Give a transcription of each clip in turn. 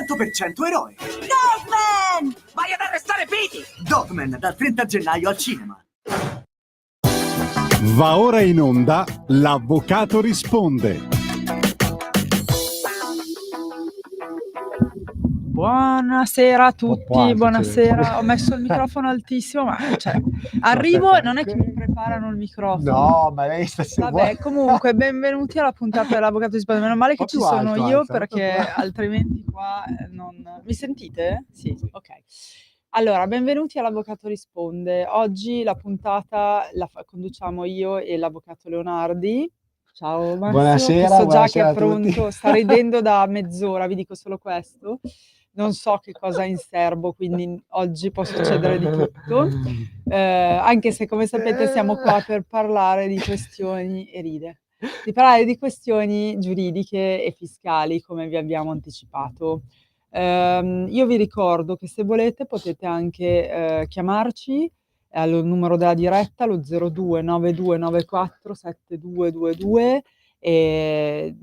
100% eroe. Dogman! Vai ad arrestare Pity! Dogman dal 30 gennaio al cinema. Va ora in onda L'Avvocato risponde. Buonasera a tutti, buonasera. Ho messo il microfono altissimo, ma arrivo e non è che mi preparano il microfono. No, ma lei sta Vabbè, comunque, benvenuti alla puntata dell'Avvocato risponde. Meno male che ci sono io, perché altrimenti qua non... Mi sentite? Sì, ok. Allora, benvenuti all'Avvocato risponde. Oggi la puntata la conduciamo io e l'Avvocato Leonardi. Ciao Massimo, buonasera, che so già che buonasera è pronto, sta ridendo da mezz'ora, vi dico solo questo. Non so che cosa ha in serbo, quindi oggi può succedere di tutto, anche se come sapete siamo qua per parlare di questioni, e ride, di parlare di questioni giuridiche e fiscali, come vi abbiamo anticipato. Io vi ricordo che se volete potete anche chiamarci al numero della diretta, lo 02 9294 7222, e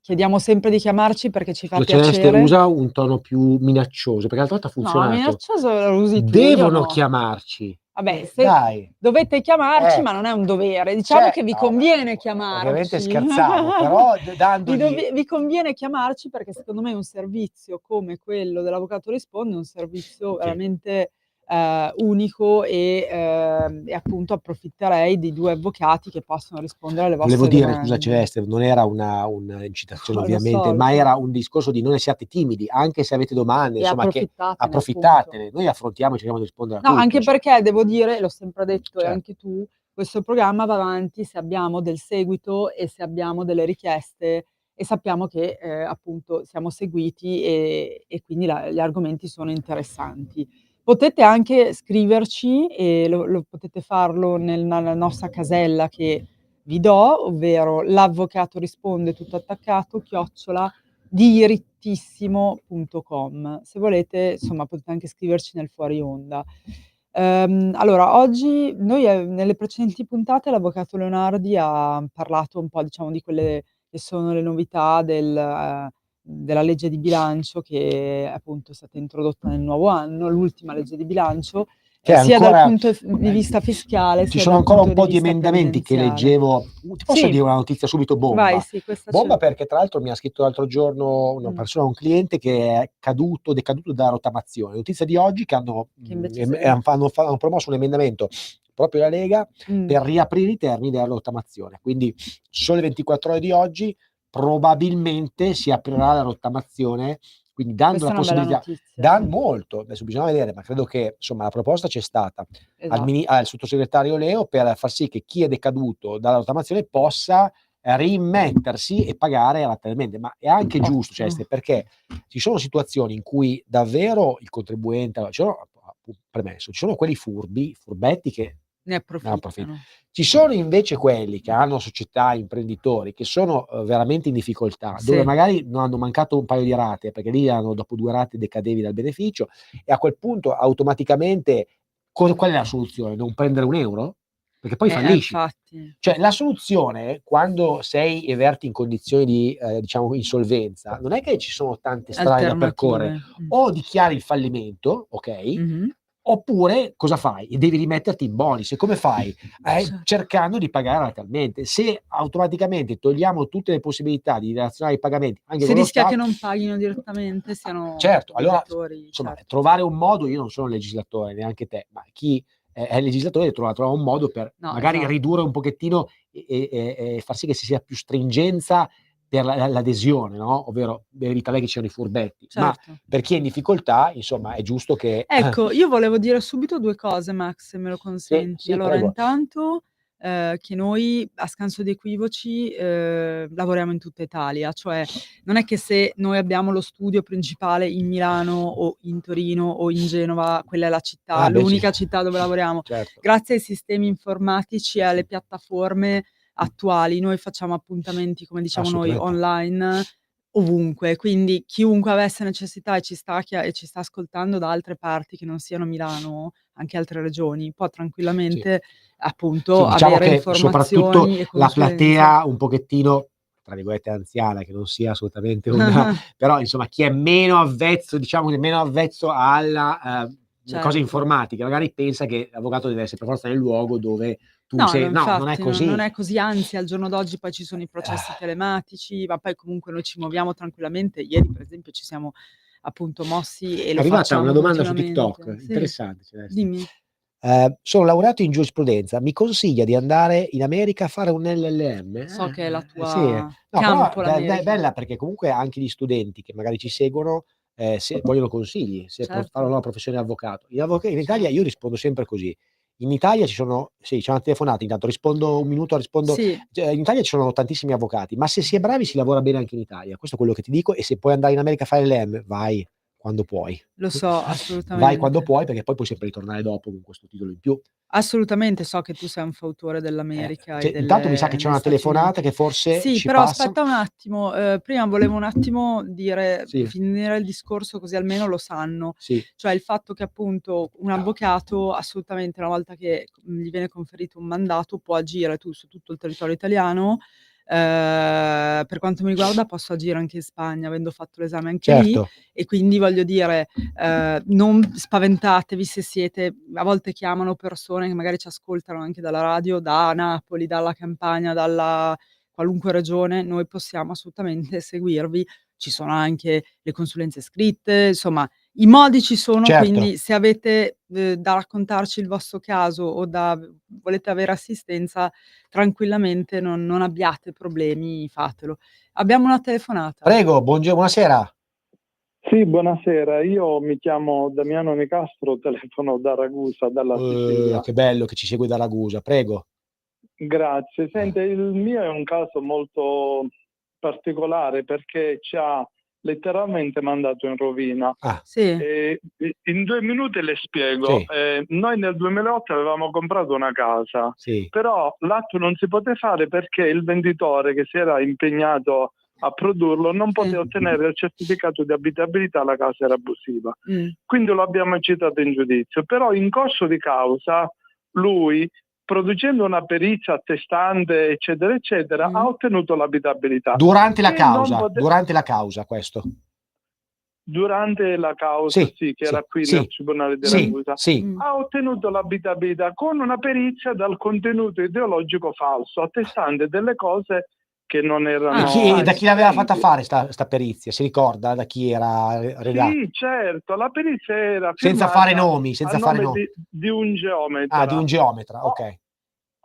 chiediamo sempre di chiamarci perché ci fa piacere. Usa un tono più minaccioso, perché l'altra volta ha funzionato. No, minaccioso lo usi tu. Devono chiamarci. Vabbè, se dovete chiamarci, ma non è un dovere. Diciamo che vi conviene chiamarci. Ovviamente scherzavo, però vi conviene chiamarci perché secondo me un servizio come quello dell'Avvocato risponde è un servizio veramente unico e appunto approfitterei di due avvocati che possono rispondere alle vostre domande. Volevo dire, scusa Celeste, non era una incitazione ovviamente, ma era un discorso di non siate timidi, anche se avete domande, insomma, che approfittatene. Noi affrontiamo e cerchiamo di rispondere a tutti. No, anche perché devo dire, l'ho sempre detto e anche tu, questo programma va avanti se abbiamo del seguito e se abbiamo delle richieste e sappiamo che appunto siamo seguiti e quindi gli argomenti sono interessanti. Potete anche scriverci e lo potete farlo nella nostra casella che vi do, ovvero l'avvocato risponde tutto attaccato @dirittissimo.com. Se volete, insomma, potete anche scriverci nel fuori onda. Allora, oggi noi nelle precedenti puntate l'Avvocato Leonardi ha parlato un po', diciamo, di quelle che sono le novità della legge di bilancio che appunto è stata introdotta nel nuovo anno, l'ultima legge di bilancio, sia dal punto di vista fiscale. Ci sono ancora un po' di emendamenti che leggevo. Ti posso dire una notizia subito bomba? Vai, sì, bomba perché tra l'altro mi ha scritto l'altro giorno una persona, un cliente che è decaduto da rottamazione. Notizia di oggi che hanno promosso un emendamento proprio la Lega per riaprire i termini della rottamazione. Quindi solo le 24 ore di oggi probabilmente si aprirà la rottamazione, quindi dando la possibilità, molto, adesso bisogna vedere, ma credo che insomma la proposta c'è stata al sottosegretario Leo per far sì che chi è decaduto dalla rottamazione possa rimettersi e pagare lateralmente, ma è anche giusto, perché ci sono situazioni in cui davvero il contribuente, premesso, ci sono quelli furbetti che ne approfittano. Ci sono invece quelli che hanno società, imprenditori che sono veramente in difficoltà, dove magari non hanno mancato un paio di rate, perché lì dopo 2 rate decadevi dal beneficio, e a quel punto automaticamente qual è la soluzione? Non prendere un euro? Perché poi fallisci. Cioè la soluzione, quando sei e verti in condizioni di diciamo insolvenza, non è che ci sono tante strade da percorrere. O dichiari il fallimento, ok? Oppure cosa fai? Devi rimetterti in bonus. E come fai? Cercando di pagare lateralmente. Se automaticamente togliamo tutte le possibilità di relazionare i pagamenti, anche si rischia che non paghino direttamente, siano allora insomma, trovare un modo. Io non sono legislatore, neanche te, ma chi è legislatore trova un modo per magari ridurre un pochettino e far sì che ci sia più stringenza per l'adesione, no? Ovvero evitare che ci siano i furbetti. Ma per chi è in difficoltà, insomma, è giusto che... Ecco, io volevo dire subito 2 cose, Max, se me lo consenti. Sì, allora, prego. intanto che noi a scanso di equivoci lavoriamo in tutta Italia, cioè non è che se noi abbiamo lo studio principale in Milano o in Torino o in Genova, quella è la città, l'unica città dove lavoriamo. Grazie ai sistemi informatici e alle piattaforme attuali, noi facciamo appuntamenti, come diciamo noi, online ovunque, quindi chiunque avesse necessità e ci sta ascoltando da altre parti che non siano Milano, anche altre regioni, può tranquillamente appunto diciamo avere che informazioni soprattutto e la platea un pochettino tra virgolette anziana, che non sia assolutamente una però insomma chi è meno avvezzo, diciamo che è meno avvezzo alla Certo. cose informatiche, magari pensa che l'avvocato deve essere per forza nel luogo dove tu No, sei. No, non è infatti così. non è così, anzi al giorno d'oggi poi ci sono i processi telematici, ma poi comunque noi ci muoviamo tranquillamente. Ieri per esempio ci siamo appunto mossi e È lo arrivata facciamo una domanda su continuamente. TikTok, Sì. interessante. Celeste. Dimmi. Sono laureato in giurisprudenza, mi consiglia di andare in America a fare un LLM? So che è la tua Sì. No, campo però è l'America. bella perché comunque anche gli studenti che magari ci seguono se vogliono consigli, se Certo. fare una nuova professione di avvocato. In Italia io rispondo sempre così. In Italia c'è una telefonata, intanto rispondo un minuto, Sì. Cioè, in Italia ci sono tantissimi avvocati, ma se si è bravi si lavora bene anche in Italia. Questo è quello che ti dico, e se puoi andare in America a fare l'LM, vai quando puoi. Lo so, Vai assolutamente. quando puoi, perché poi puoi sempre ritornare dopo con questo titolo in più. Assolutamente, so che tu sei un fautore dell'America e Intanto mi sa che c'è degli una Stati telefonata Uniti. che forse Sì, ci però passa. aspetta un attimo, prima volevo un attimo dire Sì. finire il discorso così almeno lo sanno. Sì. Cioè il fatto che appunto un avvocato assolutamente una volta che gli viene conferito un mandato può agire su tutto il territorio italiano. Per quanto mi riguarda posso agire anche in Spagna, avendo fatto l'esame anche lì, Certo. e quindi voglio dire, non spaventatevi se siete a volte chiamano persone che magari ci ascoltano anche dalla radio, da Napoli, dalla Campania, dalla qualunque regione, noi possiamo assolutamente seguirvi. Ci sono anche le consulenze scritte, insomma i modi ci sono, Certo. quindi se avete, da raccontarci il vostro caso o volete avere assistenza, tranquillamente non abbiate problemi, fatelo. Abbiamo una telefonata. Prego, buonasera. Sì, buonasera. Io mi chiamo Damiano Nicastro, telefono da Ragusa, dalla Sicilia. Che bello che ci segue da Ragusa, prego. Grazie. Sente, il mio è un caso molto particolare perché ci ha letteralmente mandato in rovina. Sì. In 2 minuti le spiego. Sì. Noi nel 2008 avevamo comprato una casa, Sì. però l'atto non si poteva fare perché il venditore che si era impegnato a produrlo non poteva ottenere il certificato di abitabilità, la casa era abusiva. Quindi lo abbiamo citato in giudizio. Però in corso di causa lui, producendo una perizia attestante eccetera eccetera, ha ottenuto l'abitabilità. Durante la E causa, non pote- durante la causa questo. Durante la causa, Sì, che era qui sì, nel Tribunale di sì, Ragusa, sì. ha ottenuto l'abitabilità con una perizia dal contenuto ideologico falso, attestante delle cose che non erano Da chi l'aveva esistenti. fatta fare sta perizia? Si ricorda da chi era redatta? Sì, certo, la perizia era Senza firmata fare nomi, senza a fare nome nomi. di un geometra. Ah, di un geometra, ok.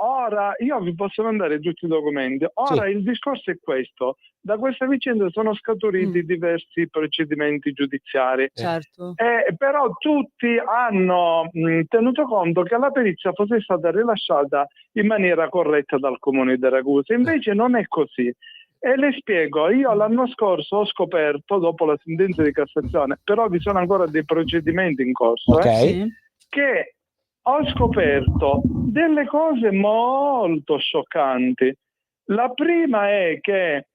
Ora, io vi posso mandare tutti i documenti. Ora il discorso è questo. Da questa vicenda sono scaturiti diversi procedimenti giudiziari. Certo. Però tutti hanno tenuto conto che la perizia fosse stata rilasciata in maniera corretta dal Comune di Ragusa. Invece non è così. E le spiego, io l'anno scorso ho scoperto, dopo la sentenza di Cassazione, però vi sono ancora dei procedimenti in corso, che ho scoperto delle cose molto scioccanti. La prima è che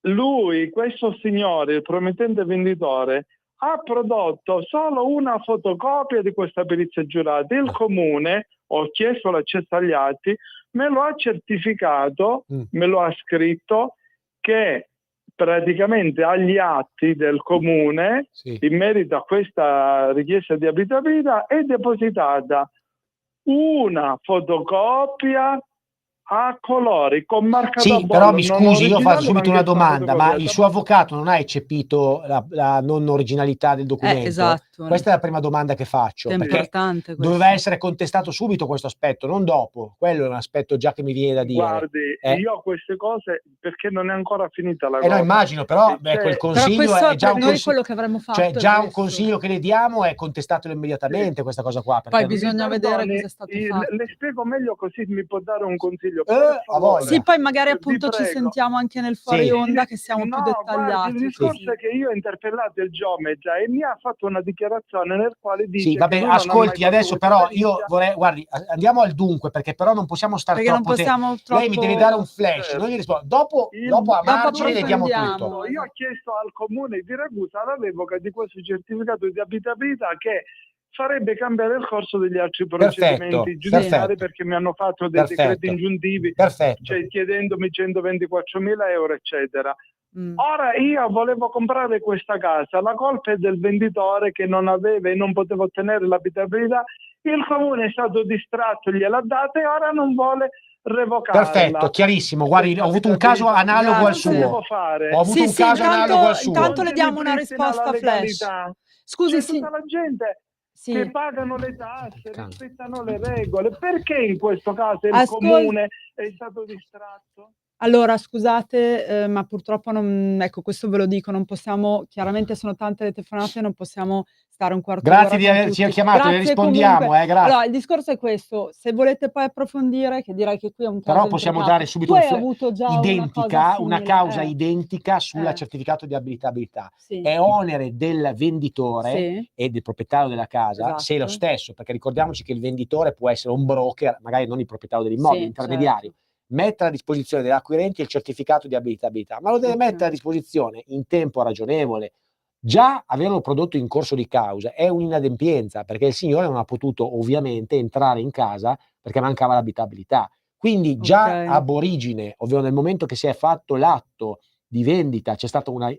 lui, questo signore, il promettente venditore, ha prodotto solo una fotocopia di questa perizia giurata. Il comune, ho chiesto l'accesso agli atti, me lo ha certificato, me lo ha scritto, che praticamente agli atti del comune, in merito a questa richiesta di abitabilità, è depositata una fotocopia a colori con marca da bollo. Sì, però mi scusi, io faccio subito una anche domanda, ma il fotocopiata. suo avvocato non ha eccepito la non originalità del documento? Esatto. Questa è la prima domanda che faccio, È perché importante questo. doveva essere contestato subito questo aspetto, non dopo. Quello è un aspetto già che mi viene da dire. Guardi, io queste cose, perché non è ancora finita la No, cosa. immagino, però quel consiglio questo è già un per noi consiglio, quello che avremmo fatto cioè è già un questo. consiglio che le diamo è contestatelo immediatamente questa cosa qua. Perché Poi bisogna vedere cosa è stato fatto. Le spiego meglio così mi può dare un consiglio. A voglia. Sì, poi magari appunto Vi ci prego. sentiamo anche nel fuori onda che siamo più Guardi, dettagliati. il discorso è che io ho interpellato il geometra e mi ha fatto una dichiarazione nel quale dice Sì, vabbè, che lui non ha mai ascolti, fatto adesso questa però perizia. io vorrei, guardi, andiamo al dunque, perché però non possiamo stare Perché non troppo possiamo Lei mi deve dare un flash, Certo. noi gli rispondiamo. Dopo a margine le diamo tutto. Io ho chiesto al comune di Ragusa la revoca di questo certificato di abitabilità che farebbe cambiare il corso degli altri Perfetto, procedimenti giudiziari, perfetto. perché mi hanno fatto dei decreti Perfetto, ingiuntivi, perfetto. cioè chiedendomi 124.000 euro, eccetera. Mm. Ora io volevo comprare questa casa, la colpa è del venditore che non aveva e non poteva ottenere l'abitabilità, il comune è stato distratto, gliel'ha data e ora non vuole revocarla. Perfetto, chiarissimo. Guardi, ho avuto un caso analogo al Grazie. Cosa devo suo. fare? Ho avuto Sì, un sì, caso analogo al suo. intanto Non le si diamo una ripristina risposta la flash. legalità. Scusi, C'è sì. tutta la gente Sì. che pagano le tasse, rispettano le regole. Perché in questo caso il Ascol- comune è stato distratto? Allora, scusate, ma purtroppo non, ecco, questo ve lo dico, non possiamo, chiaramente sono tante le telefonate, non possiamo stare un quarto d'ora Grazie di con averci tutti. chiamato, le Grazie rispondiamo, comunque. grazie. Allora, il discorso è questo, se volete poi approfondire, che direi che qui è un caso Però possiamo intricato. dare subito Tu un hai avuto già identica, una simile, causa identica sulla eh. certificato di abilitabilità. Sì. È onere del venditore Sì. e del proprietario della casa, se è lo Esatto. stesso, perché ricordiamoci che il venditore può essere un broker, magari non il proprietario dell'immobile, Sì, intermediario. certo. Mettere a disposizione dell'acquirente il certificato di abilitabilità, ma lo deve Ok. mettere a disposizione in tempo ragionevole. Già averlo prodotto in corso di causa è un'inadempienza, perché il signore non ha potuto ovviamente entrare in casa perché mancava l'abitabilità. Quindi già Ok. ab origine, ovvero nel momento che si è fatto l'atto di vendita, c'è stata una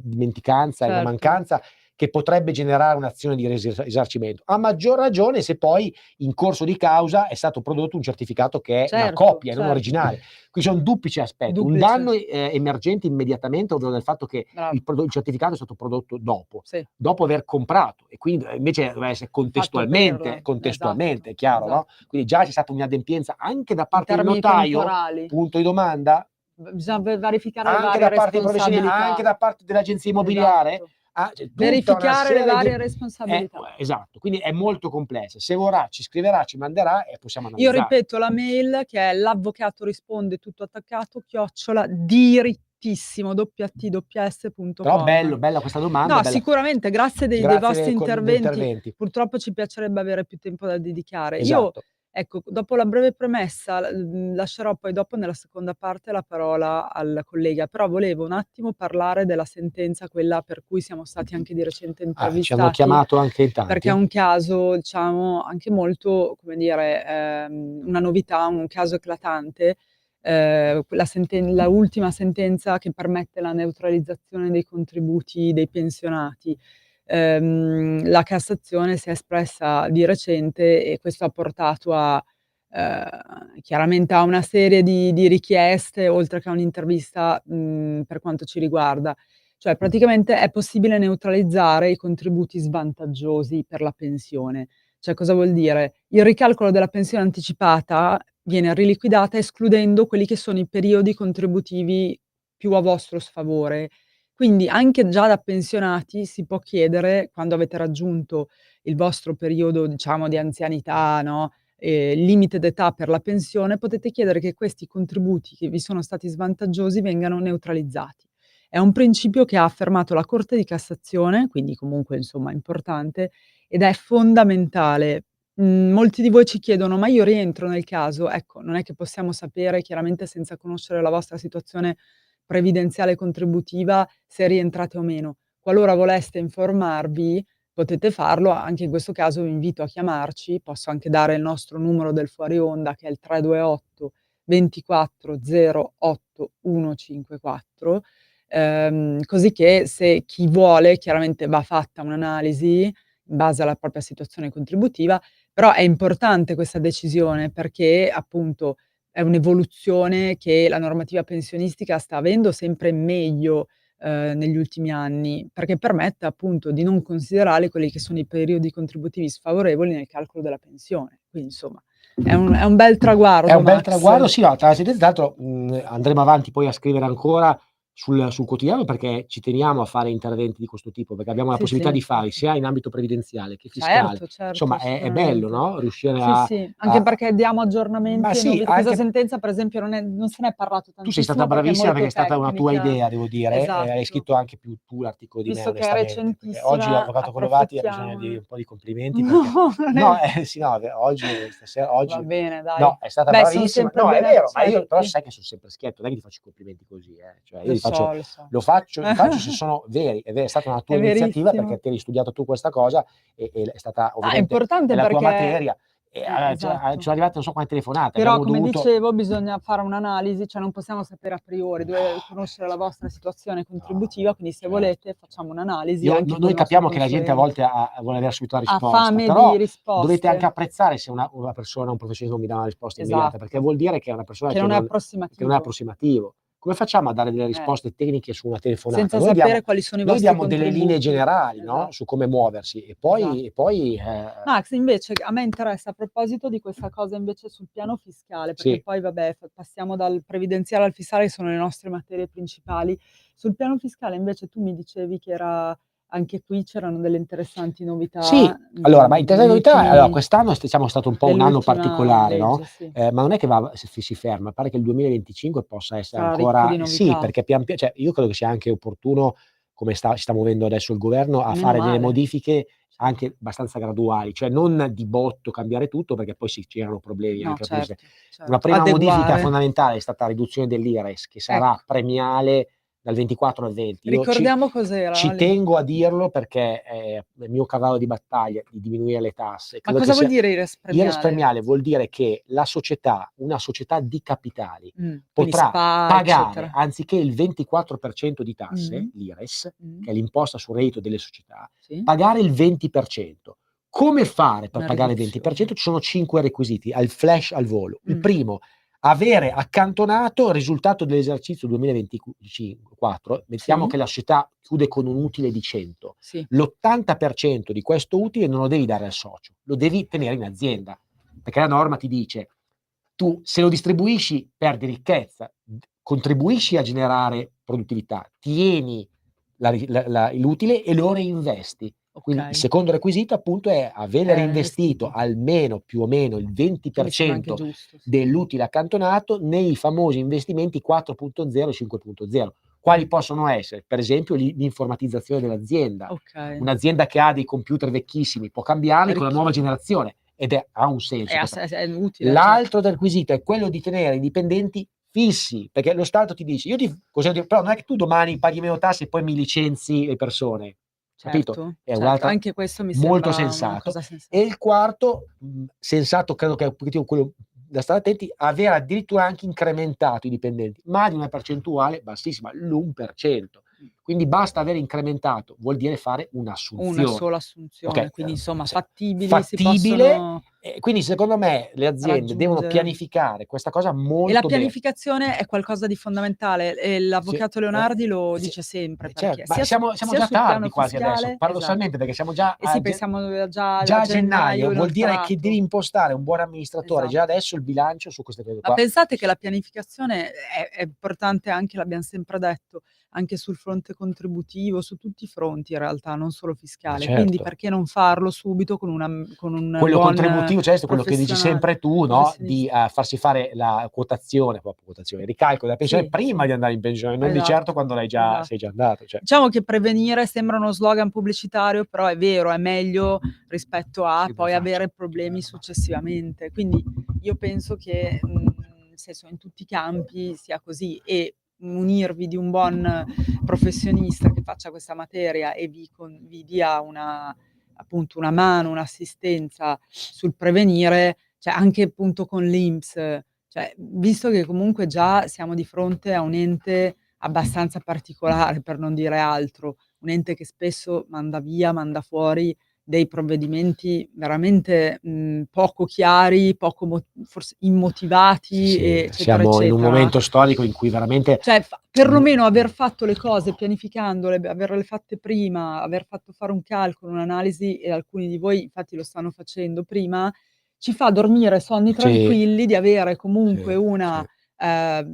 dimenticanza e una Certo. mancanza che potrebbe generare un'azione di risarcimento. A maggior ragione se poi in corso di causa è stato prodotto un certificato che è una Certo, copia, non certo. originale. Qui c'è un duplice aspetto, un Duplice. danno emergente immediatamente, ovvero del fatto che Bravo. il certificato è stato prodotto dopo, Sì. dopo aver comprato, e quindi invece deve essere contestualmente, Esatto, è chiaro, no? esatto. Quindi già c'è stata un'adempienza anche da In parte del termini notaio, temporali. punto di domanda, Bisogna verificare le anche varie da parte dei professionisti, responsabilità. anche da parte dell'agenzia immobiliare. Esatto. C'è tutta una Verificare le serie varie di responsabilità. esatto, quindi è molto complessa. Se vorrà ci scriverà, ci manderà e possiamo Io analizzare. ripeto la mail che è l'avvocato risponde tutto attaccato @dirittissimo Però .com. bella questa domanda, No, bella. sicuramente grazie dei Grazie vostri degli interventi. Purtroppo ci piacerebbe avere più tempo da dedicare. Io, Esatto. ecco, dopo la breve premessa, lascerò poi dopo nella seconda parte la parola al collega, però volevo un attimo parlare della sentenza, quella per cui siamo stati anche di recente Ci hanno intervistati, chiamato anche in tanti. perché è un caso, diciamo, anche molto, come dire, una novità, un caso eclatante. La ultima sentenza che permette la neutralizzazione dei contributi dei pensionati. La Cassazione si è espressa di recente e questo ha portato a chiaramente a una serie di richieste, oltre che a un'intervista, per quanto ci riguarda. Cioè praticamente è possibile neutralizzare i contributi svantaggiosi per la pensione. Cioè cosa vuol dire? Il ricalcolo della pensione anticipata viene riliquidata escludendo quelli che sono i periodi contributivi più a vostro sfavore. Quindi anche già da pensionati si può chiedere, quando avete raggiunto il vostro periodo, diciamo, di anzianità, no, limite d'età per la pensione, potete chiedere che questi contributi che vi sono stati svantaggiosi vengano neutralizzati. È un principio che ha affermato la Corte di Cassazione, quindi comunque insomma importante, ed è fondamentale. Molti di voi ci chiedono: "Ma io rientro nel caso?" Ecco, non è che possiamo sapere chiaramente senza conoscere la vostra situazione previdenziale e contributiva se rientrate o meno. Qualora voleste informarvi potete farlo, anche in questo caso vi invito a chiamarci, posso anche dare il nostro numero del fuori onda che è il 328 24 08 154, così che se chi vuole chiaramente va fatta un'analisi in base alla propria situazione contributiva, però è importante questa decisione perché appunto è un'evoluzione che la normativa pensionistica sta avendo sempre meglio negli ultimi anni, perché permette appunto di non considerare quelli che sono i periodi contributivi sfavorevoli nel calcolo della pensione. Quindi insomma è un bel traguardo, È un bel Max. traguardo, sì, no, tra la sentenza, tra l'altro andremo avanti poi a scrivere ancora sul quotidiano perché ci teniamo a fare interventi di questo tipo, perché abbiamo la Sì, possibilità sì. di farli sia in ambito previdenziale che fiscale. Certo, certo, Insomma, è bello, sicuramente. no? Riuscire Sì, sì, anche perché diamo aggiornamenti ma e sì, novità. Questa anche sentenza per esempio non se ne è parlato tu sei stata tantissimo perché è bravissima molto perché è stata una tua tecnica. idea, devo dire, hai Esatto. scritto anche più tu l'articolo di me, Visto che è onestamente, perché oggi recentissima, l'avvocato Colovati ha bisogno approfittiamone. di un po' di complimenti perché Non no, è sì, no, oggi stasera Va oggi bene dai. no, è stata Beh, son bravissima. sempre No, è ben vero, ma io però accetti. sai che son sempre schietto, non è che ti faccio i complimenti così, cioè Lo io faccio, lo so. li faccio se sono veri, è stata una tua È iniziativa verissimo. perché ti hai studiato tu questa cosa e è stata Ah, è ovviamente importante è la tua perché materia. E esatto. sono arrivate non so quante telefonate, Però abbiamo come dovuto... dicevo bisogna fare un'analisi, cioè non possiamo sapere a priori, dovete conoscere la vostra situazione contributiva, quindi se certo. volete facciamo un'analisi anche con Noi il nostro capiamo che la gente a consulente. volte vuole avere subito la Ha risposta, fame però di dovete anche risposte. apprezzare se una persona, un professionista non vi dà una risposta immediata, perché Esatto. vuol dire che è una persona Che che non è non è approssimativo. approssimativo. Come facciamo a dare delle risposte tecniche su una telefonata? Senza Noi diamo sapere quali sono i noi vostri diamo delle linee contributi. generali, no, Esatto. su come muoversi e Esatto. poi Max, invece a me interessa a proposito di questa cosa invece sul piano fiscale, perché sì. poi vabbè passiamo dal previdenziale al fiscale, che sono le nostre materie principali. Sul piano fiscale invece tu mi dicevi che era anche qui c'erano delle interessanti novità, Sì, allora, ma interessante novità, allora nell'ultimi quest'anno siamo stato un po' un anno dell'ultima particolare, no, legge, sì. ma non è che si ferma, pare che il 2025 possa essere Sarà ricco di ancora sì, novità. perché cioè io credo che sia anche opportuno, come si sta muovendo adesso il governo, a Meno fare delle male. modifiche anche abbastanza graduali, cioè non di botto cambiare tutto, perché poi si creano problemi No, anche per certo, una certo. prima modifica Adeguare. fondamentale è stata la riduzione dell'IRES, che sarà Ecco. premiale dal 24 al 20. Io Ricordiamo cos'era ci lì. tengo a dirlo perché è il mio cavallo di battaglia di diminuire le tasse. Ma Credo cosa che vuol sia dire IRES IRES premiale? premiale vuol dire che la società, una società di capitali, Quindi potrà SpA, pagare, eccetera. anziché il 24% di tasse, Mh-mh. l'IRES, Mh. che è l'imposta sul reddito delle società, Sì. pagare il 20%. Come fare per Una pagare il riduzione. 20%? Ci sono 5 requisiti, al flash, al volo. Il primo, avere accantonato il risultato dell'esercizio 2024, mettiamo Sì. che la società chiude con un utile di 100, Sì. l'80% di questo utile non lo devi dare al socio, lo devi tenere in azienda, perché la norma ti dice: tu se lo distribuisci perdi ricchezza, contribuisci a generare produttività, tieni l'utile e lo reinvesti. Quindi il Okay. secondo requisito appunto è avere reinvestito Investito. almeno più o meno il Che mi sembra anche 20% giusto, sì. dell'utile accantonato nei famosi investimenti 4.0 e 5.0. Quali possono essere? Per esempio l'informatizzazione dell'azienda. Okay. Un'azienda che ha dei computer vecchissimi può cambiarli con la nuova Arricchire. generazione ha un senso. È utile, certo. L'altro requisito è quello di tenere i dipendenti fissi, perché lo Stato ti dice: però non è che tu domani paghi meno tasse e poi mi licenzi le persone, capito? Certo, È certo. un'altra Anche questo mi molto sembra una sensato. cosa sensata. E il quarto, sensato credo che è un pochettino quello da stare attenti, aver addirittura anche incrementato i dipendenti, ma di una percentuale bassissima, l'1%. Quindi basta aver incrementato, vuol dire fare Una un'assunzione. sola assunzione, Okay, quindi insomma sì, fattibili, si fattibile, possono quindi secondo me le aziende devono raggiungere. pianificare questa cosa E la molto bene. pianificazione è qualcosa di fondamentale e Sì, l'avvocato Leonardi lo sì, dice sempre, certo, perché ma sia siamo sia già sul piano tardi quasi adesso, fiscale, paradossalmente, perché siamo già eh sì, a pensiamo già già a a gennaio gennaio, vuol dire che inoltrato. devi impostare un buon amministratore già Esatto. adesso il bilancio su queste cose Ma qua. pensate che la pianificazione è importante anche, l'abbiam sempre detto, anche sul fronte contributivo, su tutti i fronti in realtà, non solo Ma fiscale. Quindi certo. perché non farlo subito con un Quello buon contributivo, cioè quello che dici professionale, sempre tu, no, di, professionista. farsi fare la quotazione, il ricalcolo della pensione Sì, prima sì. di andare in pensione, non di certo Esatto, quando sei esatto. già andato, cioè. Diciamo che prevenire sembra uno slogan pubblicitario, però è vero, è meglio rispetto a Sì, poi faccio. avere problemi successivamente. Quindi io penso che, nel senso, in tutti i campi sia così e munirvi di un buon professionista che faccia questa materia e vi dia appunto una mano, un'assistenza sul prevenire, cioè anche appunto con l'INPS, cioè visto che comunque già siamo di fronte a un ente abbastanza particolare, per non dire altro, un ente che spesso manda fuori dei provvedimenti veramente, poco chiari, poco forse immotivati, Sì, eccetera, siamo in un eccetera. momento storico in cui veramente Cioè perlomeno aver fatto le cose pianificandole, averle fatte prima, aver fatto fare un calcolo, un'analisi, e alcuni di voi infatti lo stanno facendo prima, ci fa dormire sonni sì, tranquilli di avere comunque sì, una, sì.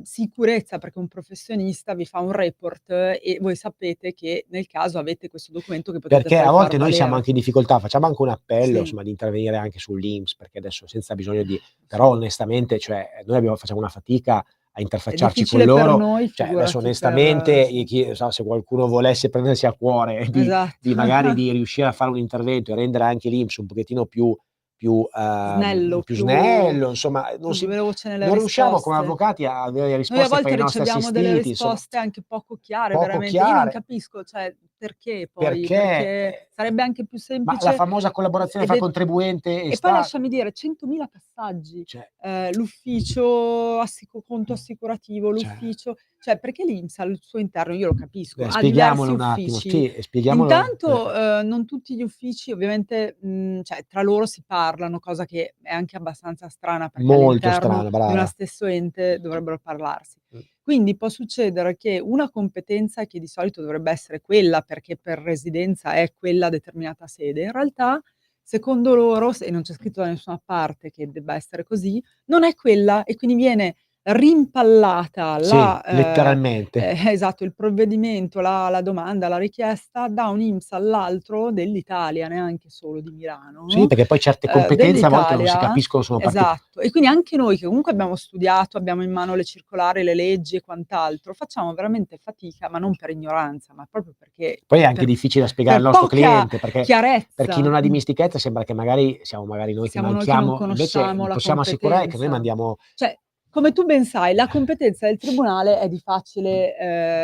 sicurezza, perché un professionista vi fa un report e voi sapete che nel caso avete questo documento che potete Perché poi a far volte noi siamo valere. anche in difficoltà, facciamo anche un appello, Sì. insomma, di intervenire anche sull'INPS, perché adesso senza bisogno di però onestamente, cioè, noi facciamo una fatica a È interfacciarci con difficile per loro, noi, cioè adesso figurati onestamente per sì. se qualcuno volesse prendersi a cuore di Esatto. magari di riuscire a fare un intervento e rendere anche l'INPS un pochettino più snello, più snello, insomma, più veloce nelle non riusciamo come risposte. avvocati a avere Noi a risposte per volte i nostri riceviamo delle assistiti, insomma. risposte anche poco chiare, Poco veramente. Io non chiare. capisco, cioè, perché poi? Perché Perché sarebbe anche più ma la semplice famosa collaborazione ed fra è contribuente e e poi Stato. lasciami dire, 100.000 passaggi, Cioè, l'ufficio conto assicurativo, cioè, l'ufficio cioè perché l'INPS al suo interno, io lo capisco, ha spieghiamolo diversi un attimo, uffici. sì, spieghiamolo. Intanto, non tutti gli uffici ovviamente, cioè tra loro si parlano, cosa che è anche abbastanza strana perché Molto all'interno strano, di una brava. stesso ente dovrebbero parlarsi. Quindi può succedere che una competenza che di solito dovrebbe essere quella, perché per residenza è quella determinata sede, in realtà secondo loro, e non c'è scritto da nessuna parte che debba essere così, non è quella e quindi viene rimpallata Sì, la letteralmente. esatto, il provvedimento, la domanda, la richiesta da un INPS all'altro dell'Italia, neanche solo di Milano, Sì, perché poi certe competenze a volte non si dell'Italia. capiscono, sono Esatto. E quindi anche noi che comunque abbiamo studiato, abbiamo in mano le circolari, le leggi e quant'altro, facciamo veramente fatica, ma non per ignoranza, ma proprio perché Poi è anche per difficile da spiegare al per nostro poca cliente, perché per chi non ha chiarezza. dimestichezza sembra che magari siamo magari noi che Siamo noi che non manchiamo, invece conosciamo vi la possiamo assicurare che noi competenza. mandiamo Cioè, come tu ben sai, la competenza del tribunale è di facile,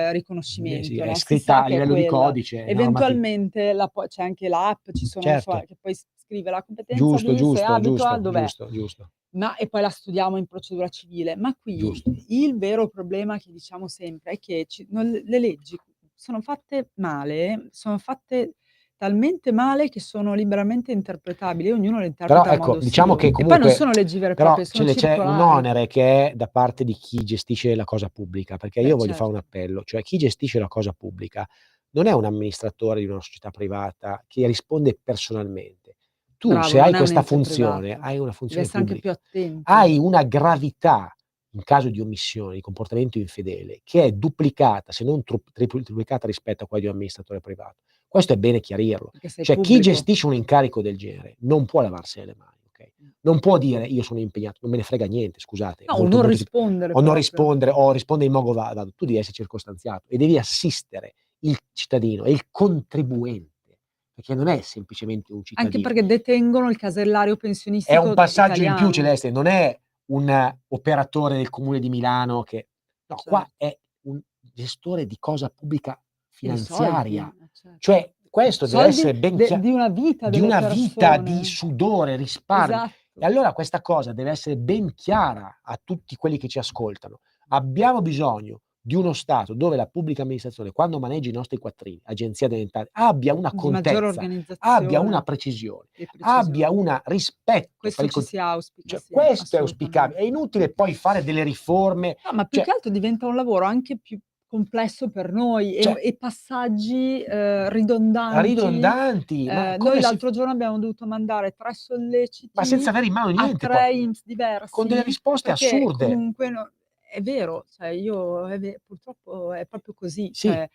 sì, riconoscimento, è no, si scritta sa a che è livello di quella. codice, è normati Eventualmente c'è anche l'app, ci sono insomma certo, che poi scrive la competenza giusto, di, se giusto, abito a, giusto, dov'è. giusto, giusto, Ma e poi la studiamo in procedura civile. Ma qui giusto. il vero problema che diciamo sempre è che le leggi sono fatte male, sono fatte talmente male che sono liberamente interpretabili e ognuno le Però interpreta a ecco, modo diciamo suo. che E poi non comunque sono leggi vere e però proprie, sono c'è un circolari. onere che è da parte di chi gestisce la cosa pubblica, perché Beh, io voglio fare un certo. appello, cioè chi gestisce la cosa pubblica non è un amministratore di una società privata che risponde personalmente. Tu Bravo, se hai non è un questa ente funzione, privato. hai una Devi funzione essere anche più pubblica, attento. hai una gravità in caso di omissione, di comportamento infedele, che è duplicata, se non triplicata rispetto a quella di un amministratore privato. Questo è bene chiarirlo. Perché sei Cioè chi pubblico. gestisce un incarico del genere non può lavarsene le mani, okay? Non può dire: "Io sono impegnato", non me ne frega niente, scusate, è No, o molto, non molto rispondere o non proprio. rispondere o rispondere in modo vado. Tu devi essere circostanziato e devi assistere il cittadino e il contribuente, perché non è semplicemente un Anche cittadino. perché detengono il casellario È un pensionistico passaggio in più, italiano. Celeste, non è un operatore del Comune di Milano che no, qua Certo. è un gestore di cosa pubblica E di soldi, finanziaria. certo. Cioè questo deve Soldi essere ben chia di una vita di delle una vita di persone. sudore, risparmio. E Esatto. allora questa cosa deve essere ben chiara a tutti quelli che ci ascoltano. Abbiamo bisogno di uno Stato dove la pubblica amministrazione, quando maneggia i nostri quattrini, Agenzia delle Entrate, abbia una Di maggiore contezza, abbia una organizzazione precisione, e abbia precisione. un rispetto per Questo il ci si auspica, cioè sì, questo è auspicabile. È assolutamente. inutile poi fare delle riforme, No, ma più cioè che altro diventa un lavoro anche più complesso per noi cioè e passaggi, ridondanti. ridondanti, ma Noi come si l'altro giorno abbiamo dovuto mandare 3 ma senza solleciti avere in mano a niente poi, 3 INPS con delle diversi, risposte perché assurde. comunque è vero, cioè io purtroppo è proprio così, Sì. cioè,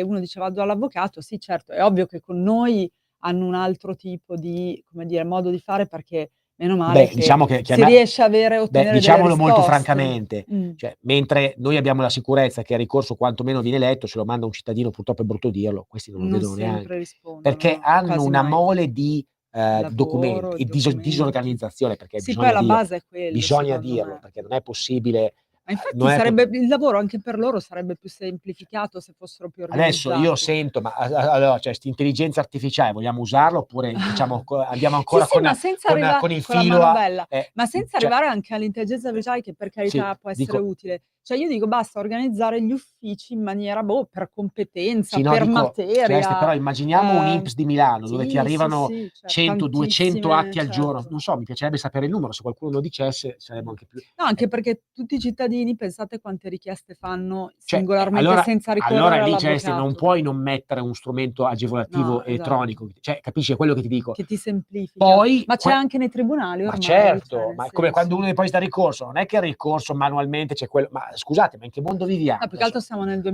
uno dice: "Vado dall'avvocato", sì certo, è ovvio che con noi hanno un altro tipo di, come dire, modo di fare perché meno male Beh, che diciamo che si riesce a ottenere delle diciamolo molto risposte. francamente, cioè mentre noi abbiamo la sicurezza che il ricorso quantomeno viene letto, se lo manda un cittadino, purtroppo è brutto dirlo, questi non lo Non vedono sempre neanche, rispondono, perché no, hanno quasi una mai. mole di, Lavoro, documenti e documenti. disorganizzazione, perché Sì, poi la base è quello bisogna secondo dirlo, me. perché non è possibile, Ma infatti non è po sarebbe il lavoro anche per loro sarebbe più semplificato se fossero più adesso io organizzati. sento, ma allora, cioè 'sta intelligenza artificiale vogliamo usarla oppure facciamo andiamo Sì, ancora sì, ma senza con il con la filo a manovella, ma senza cioè arrivare anche all'intelligenza artificiale che per sì, carità può essere dico utile. Cioè io dico basta organizzare gli uffici in maniera, boh, per competenza, sì, no, per dico Celeste, materia. però immaginiamo un INPS di Milano dove ti Sì, sì, arrivano sì, 100, 200 tantissime, atti al giorno. certo. Non so, mi piacerebbe sapere il numero, se qualcuno lo dicesse saremmo anche più No, anche perché tutti i cittadini pensate quante richieste fanno cioè, singolarmente senza allora ricorrere lì Celeste non all'avvocato. puoi non mettere un strumento agevolativo No, esatto. elettronico, cioè capisci? È quello che ti dico. Che ti semplifica. Poi Ma c'è anche nei tribunali ma ormai, cioè certo, nel ma è come quando senso. uno deposita ricorso, non è che il ricorso manualmente c'è quello ma scusate, ma in che mondo viviamo No, più che altro adesso? siamo nel Cioè,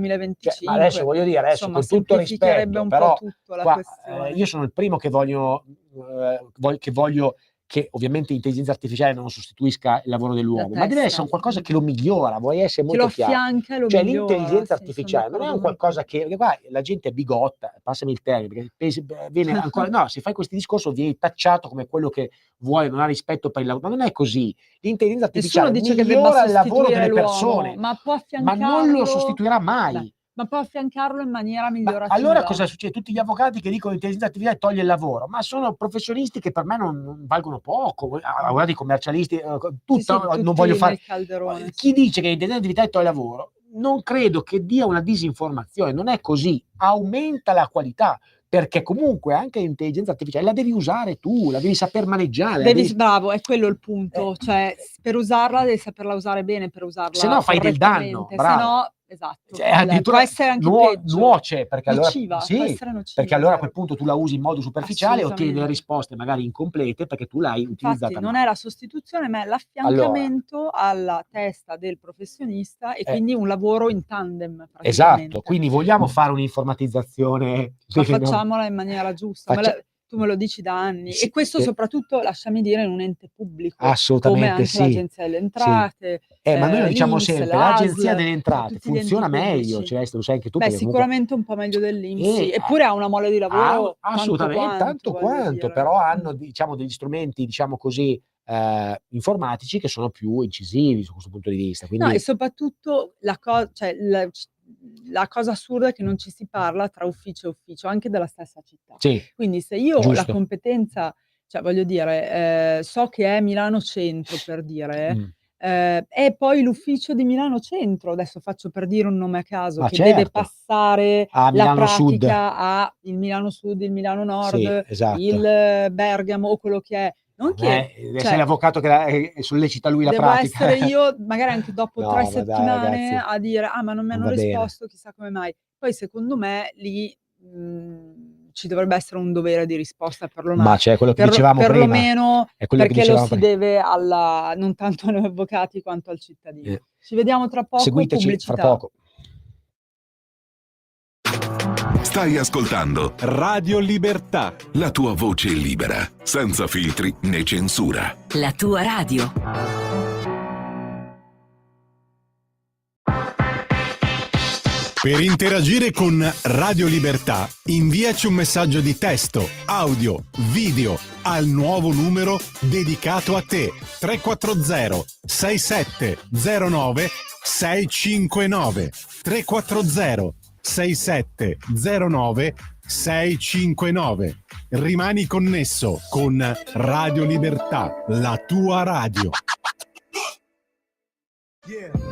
ma adesso 2025. voglio dire, adesso Insomma, con tutto il semplificherebbe rispetto, un po' però tutto la qua, questione. io sono il primo che voglio che ovviamente l'intelligenza artificiale non sostituisca il lavoro dell'uomo, ma deve testa. essere un qualcosa che lo migliora, vuoi essere Che molto lo chiaro. affianca e lo Cioè migliora, l'intelligenza sì, son artificiale non è un d'accordo con qualcosa te. che qua la gente è bigotta, passami il termine, perché viene ancora no, se fai questi discorsi vieni tacciato come quello che vuole, non ha rispetto per il lavoro, ma non è così. L'intelligenza Nessuno artificiale dice che debba migliora il lavoro sostituire delle l'uomo, persone, ma può ma non lo affiancarlo sostituirà mai. beh, ma può affiancarlo in maniera Ma migliorativa. allora cosa succede? Tutti gli avvocati che dicono l'intelligenza artificiale toglie il lavoro, ma sono professionisti che per me non valgono poco. Guardate i commercialisti, Sì, sì, non tutti voglio fare. nel calderone, Chi sì. dice che l'intelligenza artificiale toglie il lavoro, non credo che dia una disinformazione, non è così, aumenta la qualità. Perché comunque anche l'intelligenza artificiale la devi usare tu, la devi saper maneggiare. Bravo, è quello il punto. Cioè, per usarla devi saperla usare bene, per se usarla no fai del danno, correttamente. Se brava. no, esatto, Cioè, addirittura può essere anche peggio. nuoce, perché allora Nociva, può sì, essere nociva, perché allora a vero. quel punto tu la usi in modo superficiale e ottieni delle Assolutamente. risposte magari incomplete perché tu l'hai Infatti utilizzata non male. è la sostituzione, ma è Allora, l'affiancamento alla testa del professionista e quindi un lavoro in tandem esatto, praticamente. quindi vogliamo fare un'informatizzazione Ma facciamola in maniera giusta. Tu me lo dici da anni. Sì, E questo sì. soprattutto, lasciami dire, in un ente pubblico, come Assolutamente anche sì. l'Agenzia delle Entrate, Ma noi lo diciamo l'INPS, sempre, l'Agenzia l'ASL, delle Entrate tutti gli enti funziona meglio, pubblici. cioè, lo sai anche tu Beh, perché comunque sicuramente un po' meglio dell'INPS, sì. e Eppure ha una mole di lavoro assolutamente, tanto voglio quanto, dire. però hanno diciamo degli strumenti, diciamo così, informatici che sono più incisivi su questo punto di vista. No, e Quindi soprattutto la cosa assurda è che non ci si parla tra ufficio e ufficio, anche della stessa città. sì, Quindi se io ho la giusto. competenza, cioè voglio dire, so che è Milano Centro per dire, e poi l'ufficio di Milano Centro, adesso faccio per dire un nome a caso, Ma che deve certo, passare a la Milano Sud. pratica a il Milano Sud, il Milano Sì, Nord, esatto. il Bergamo o quello che è. Non che Deve cioè essere l'avvocato che sollecita lui la devo pratica. essere io, magari anche dopo 3 No, ma dai settimane, ragazzi, a dire: "Ah, ma non mi non hanno va bene. risposto, chissà come mai". Poi secondo me lì, ci dovrebbe essere un dovere di risposta Ma c'è quello che dicevamo prima, perlomeno è quello che perché lo dicevamo si deve alla non tanto a noi avvocati quanto al cittadino. Ci vediamo tra poco, Seguiteci fra pubblicità. poco. Stai ascoltando Radio Libertà. la tua voce libera, senza filtri né censura. La tua radio. Per interagire con Radio Libertà, inviaci un messaggio di testo, audio, video al nuovo numero dedicato a te. 340 6709 659 340 6709 659. Rimani connesso con Radio Libertà, la tua radio.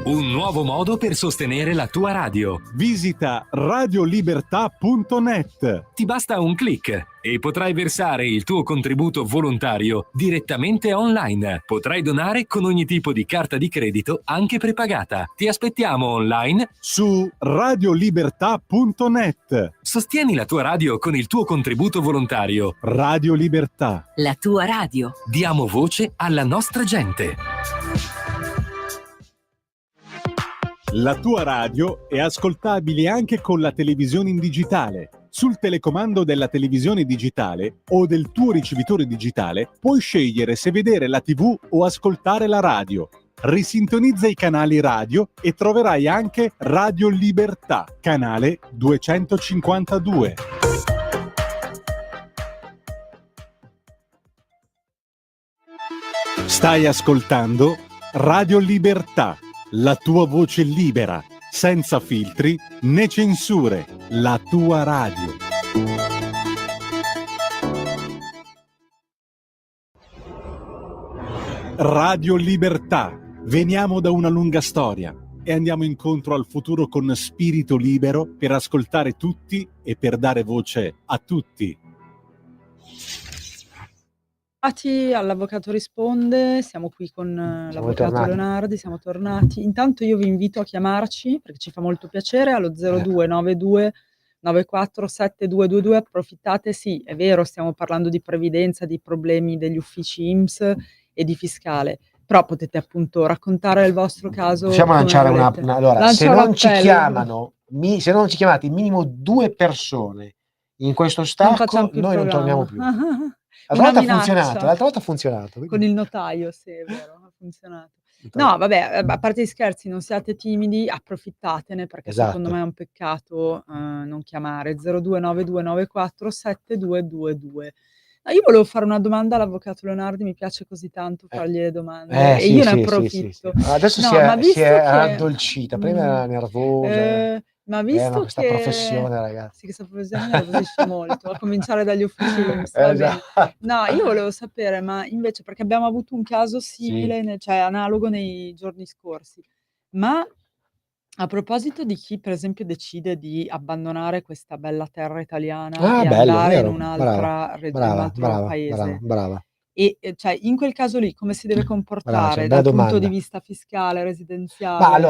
Un nuovo modo per sostenere la tua radio. Visita radiolibertà.net. Ti basta un click e potrai versare il tuo contributo volontario direttamente online. Potrai donare con ogni tipo di carta di credito, anche prepagata. Ti aspettiamo online Su radiolibertà.net. Sostieni la tua radio con il tuo contributo volontario. Radio Libertà. La tua radio. Diamo voce alla nostra gente. La tua radio è ascoltabile anche con la televisione in digitale. Sul telecomando della televisione digitale o del tuo ricevitore digitale puoi scegliere se vedere la TV o ascoltare la radio. Risintonizza i canali radio e troverai anche Radio Libertà, canale 252. Stai ascoltando Radio Libertà, la tua voce libera, senza filtri né censure, la tua radio. Radio Libertà. Veniamo da una lunga storia e andiamo incontro al futuro con spirito libero per ascoltare tutti e per dare voce a tutti. All'Avvocato Risponde, siamo qui con l'Avvocato tornati. Leonardi, siamo tornati. Intanto io vi invito a chiamarci, perché ci fa molto piacere, allo 0292 94 7222. Approfittate, sì, è vero, stiamo parlando di previdenza, di problemi degli uffici INPS e di fiscale, però potete appunto raccontare il vostro caso. Possiamo come lanciare volete. allora, Lancia se non ci l'appello. chiamano, se non ci chiamate minimo 2 persone in questo Non stacco, facciamo più il noi non programma. torniamo più. Una L'altra volta ha funzionato. con quindi- il notaio, sì, è vero, ha funzionato. No, vabbè, a parte gli scherzi, non siate timidi, approfittatene perché secondo Esatto. me è un peccato non chiamare 0292947222. No, io volevo fare una domanda all'avvocato Leonardi, mi piace così tanto fargli le domande e Sì, io ne sì, sì, approfitto. sì. Adesso No, si ma è visto che raddolcita, prima era nervosa. ma No, visto questa che professione, ragazzi. sì, questa professione mi nervosisce molto, a cominciare dagli uffici INPS, va bene. Esatto. No, io volevo sapere, ma invece perché abbiamo avuto un caso Sì. simile, cioè analogo nei giorni scorsi, ma a proposito di chi per esempio decide di abbandonare questa bella terra italiana e Bello, andare in vero? un'altra in un Brava, altro brava, paese, brava. cioè in quel caso lì come si deve Brava, comportare bella dal punto di domanda. vista fiscale, Ma residenziale,